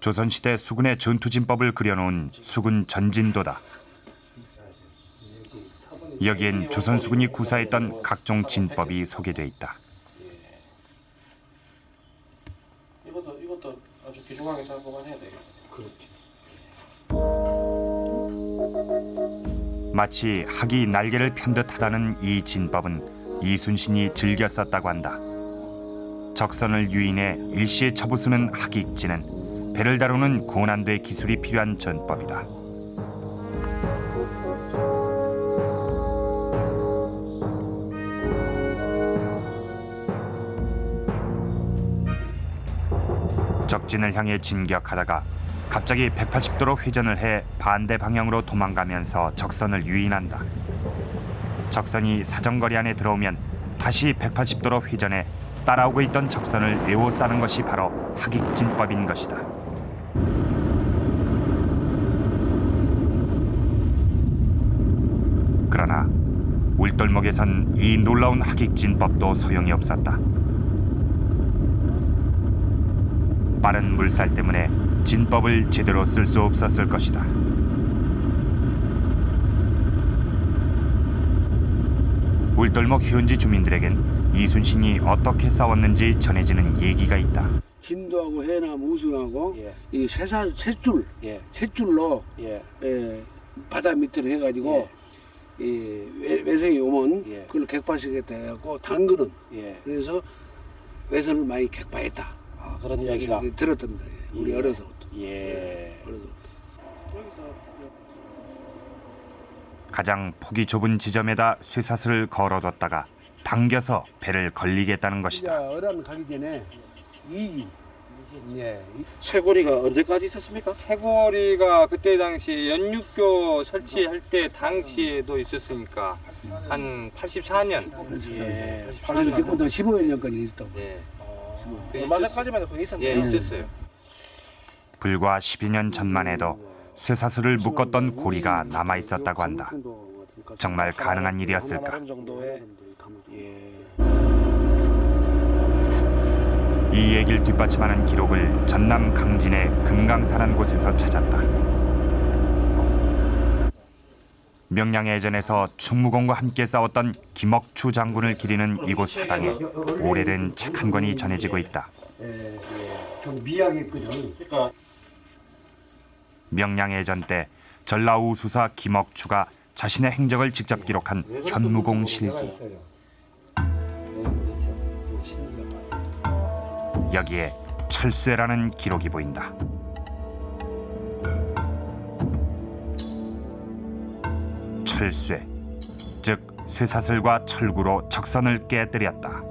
조선시대 수군의 전투진법을 그려놓은 수군 전진도다. 여기엔 조선 수군이 구사했던 각종 진법이 소개돼 있다. 이것도 아주 귀중하게 잘 보관해야 되겠다. 마치 학이 날개를 편 듯하다는 이 진법은 이순신이 즐겨 썼다고 한다. 적선을 유인해 일시에 쳐부수는 학익지는 배를 다루는 고난도의 기술이 필요한 전법이다. 적진을 향해 진격하다가 갑자기 180도로 회전을 해 반대 방향으로 도망가면서 적선을 유인한다. 적선이 사정거리 안에 들어오면 다시 180도로 회전해 따라오고 있던 적선을 에워싸는 것이 바로 학익진법인 것이다. 그러나 울돌목에선 이 놀라운 학익진법도 소용이 없었다. 빠른 물살 때문에 진법을 제대로 쓸 수 없었을 것이다. 울돌목 현지 주민들에겐 이순신이 어떻게 싸웠는지 전해지는 얘기가 있다. 진도하고 해남 우승하고 이 셋줄로 바다 밑으로 해가지고 외생이 오면 그걸 객파시겠다 해갖고 당근은 그래서 외선을 많이 객파했다. 그런 이야기가 들었던 거예요. 우리 어려서부터. 가장 폭이 좁은 지점에다 쇠사슬을 걸어뒀다가 당겨서 배를 걸리겠다는 것이다. 어람 가기 전에 이기. 쇠고리가 언제까지 있었습니까? 쇠고리가 그때 당시 연육교 설치할 때 당시에도 있었으니까 한 84년. 84년 지금부터 15년까지 있었다고. 얼마 전까지만 거기 있었네요. 있었어요. 불과 12년 전만 해도 쇠사슬을 묶었던 고리가 남아 있었다고 한다. 정말 가능한 일이었을까? 이 얘기를 뒷받침하는 기록을 전남 강진의 금강산한 곳에서 찾았다. 명량해전에서 충무공과 함께 싸웠던 김억추 장군을 기리는 이곳 사당에 오래된 책 한 권이 전해지고 있다. 좀 미약했거든. 명량해전 때 전라우 수사 김억추가 자신의 행적을 직접 기록한 현무공 실기. 여기에 철수해라는 기록이 보인다. 철쇠, 즉 쇠사슬과 철구로 적선을 깨뜨렸다.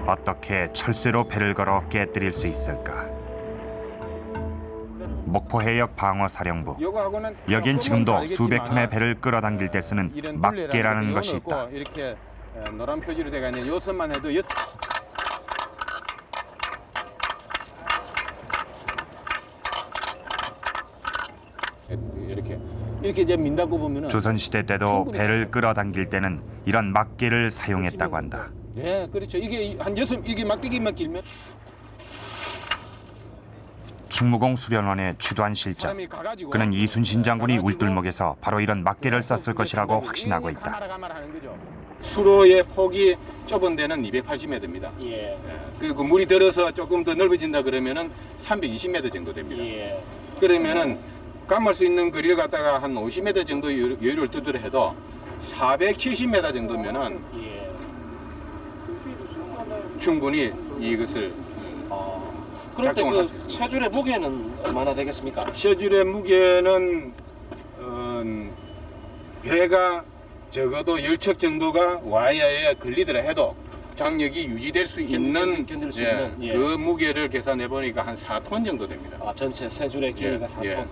어떻게 철쇠로 배를 걸어 깨뜨릴 수 있을까? 목포해역 방어사령부. 여긴 지금도 수백 톤의 배를 끌어당길 때 쓰는 막개라는 것이 있다. 이렇게 노란 표지로 되어 있는 요선만 해도 이렇게 이제 민다고 보면은 조선시대 때도 배를 끌어당길 때는 이런 막개를 사용했다고 한다. 네, 그렇죠. 이게 한 이게 막대기만 길면 충무공 수련원의 최도한 실장. 그는 이순신 장군이 울들목에서 바로 이런 막개를 썼을 것이라고 확신하고 있다. 수로의 폭이 좁은 데는 280m입니다. 그리고 물이 들어서 조금 더 넓어진다 그러면은 320m 정도 됩니다. 그러면은 감을 수 있는 거리를 갖다가 한 50m 정도 여유를 두더라 해도 470m 정도면은 충분히 이것을 그럴 때 그 쇠줄의 무게는 얼마나 되겠습니까? 쇠줄의 무게는 배가 적어도 10척 정도가 와이어에 걸리더라 해도 장력이 유지될 수 있는, 견딜 수 있는 그 무게를 계산해 보니까 한 4톤 정도 됩니다. 전체 쇠줄의 길이가 4톤.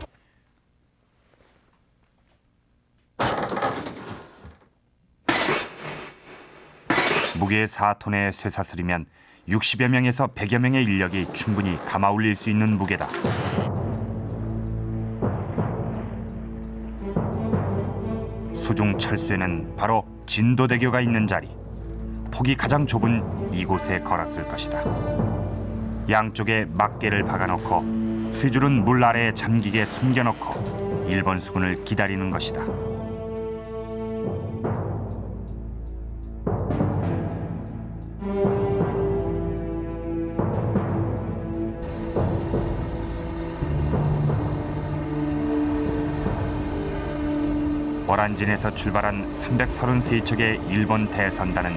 무게 4톤의 쇠사슬이면 60여 명에서 100여 명의 인력이 충분히 감아 올릴 수 있는 무게다. 수중 철쇠는 바로 진도대교가 있는 자리, 폭이 가장 좁은 이곳에 걸었을 것이다. 양쪽에 막개를 박아놓고 쇠줄은 물 아래에 잠기게 숨겨놓고 일본 수군을 기다리는 것이다. 어란진에서 출발한 333척의 일본 대선단은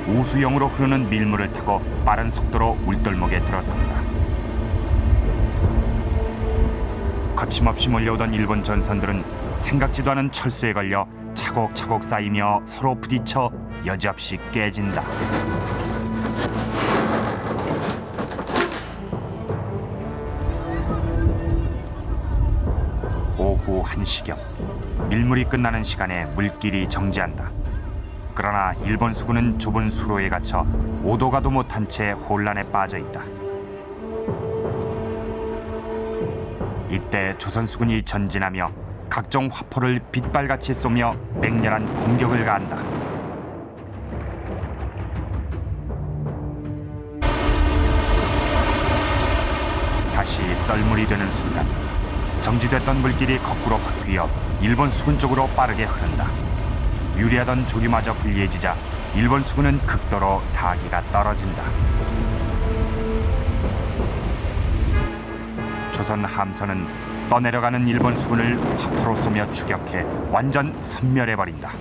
우수영으로 흐르는 밀물을 타고 빠른 속도로 울돌목에 들어선다. 거침없이 몰려오던 일본 전선들은 생각지도 않은 철수에 걸려 차곡차곡 쌓이며 서로 부딪혀 여지없이 깨진다. 오후 1시경 밀물이 끝나는 시간에 물길이 정지한다. 그러나 일본 수군은 좁은 수로에 갇혀 오도 가도 못한 채 혼란에 빠져 있다. 이때 조선 수군이 전진하며 각종 화포를 빗발같이 쏘며 맹렬한 공격을 가한다. 다시 썰물이 되는 순간 정지됐던 물길이 거꾸로 바뀌어 일본 수군 쪽으로 빠르게 흐른다. 유리하던 조류마저 불리해지자 일본 수군은 극도로 사기가 떨어진다. 조선 함선은 떠내려가는 일본 수군을 화포로 쏘며 추격해 완전 섬멸해버린다.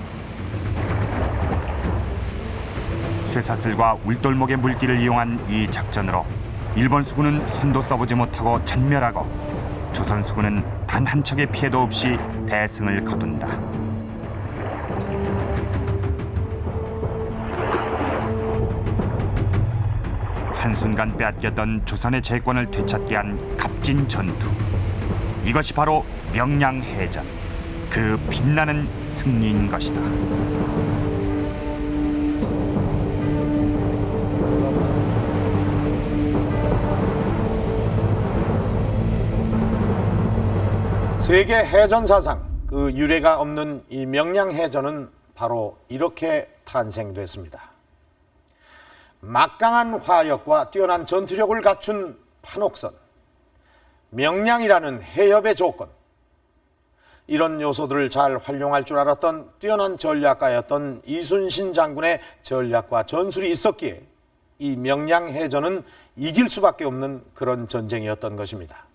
쇠사슬과 울돌목의 물길을 이용한 이 작전으로 일본 수군은 손도 써보지 못하고 전멸하고 조선 수군은 단 한 척의 피해도 없이 대승을 거둔다. 한순간 빼앗겼던 조선의 재권을 되찾게 한 값진 전투. 이것이 바로 명량해전, 그 빛나는 승리인 것이다. 세계 해전 사상 그 유례가 없는 이 명량해전은 바로 이렇게 탄생됐습니다. 막강한 화력과 뛰어난 전투력을 갖춘 판옥선, 명량이라는 해협의 조건, 이런 요소들을 잘 활용할 줄 알았던 뛰어난 전략가였던 이순신 장군의 전략과 전술이 있었기에 이 명량해전은 이길 수밖에 없는 그런 전쟁이었던 것입니다.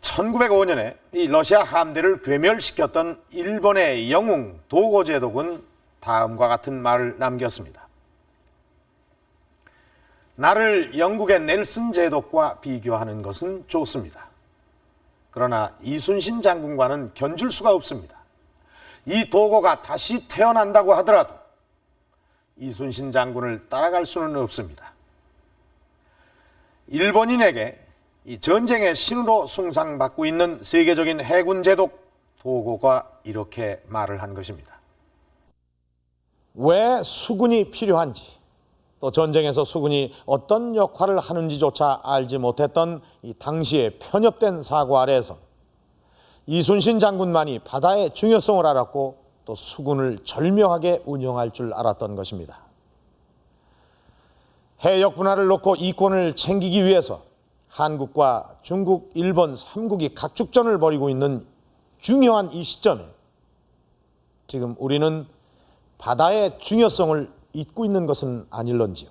1905년에 이 러시아 함대를 괴멸시켰던 일본의 영웅 도고제독은 다음과 같은 말을 남겼습니다. 나를 영국의 넬슨 제독과 비교하는 것은 좋습니다. 그러나 이순신 장군과는 견줄 수가 없습니다. 이 도고가 다시 태어난다고 하더라도 이순신 장군을 따라갈 수는 없습니다. 일본인에게 이 전쟁의 신으로 숭상받고 있는 세계적인 해군 제독 도고가 이렇게 말을 한 것입니다. 왜 수군이 필요한지, 또 전쟁에서 수군이 어떤 역할을 하는지조차 알지 못했던 이 당시의 편협된 사고 아래에서 이순신 장군만이 바다의 중요성을 알았고 또 수군을 절묘하게 운영할 줄 알았던 것입니다. 해역 분할을 놓고 이권을 챙기기 위해서 한국과 중국, 일본 3국이 각축전을 벌이고 있는 중요한 이 시점에 지금 우리는 바다의 중요성을 잊고 있는 것은 아닐런지요.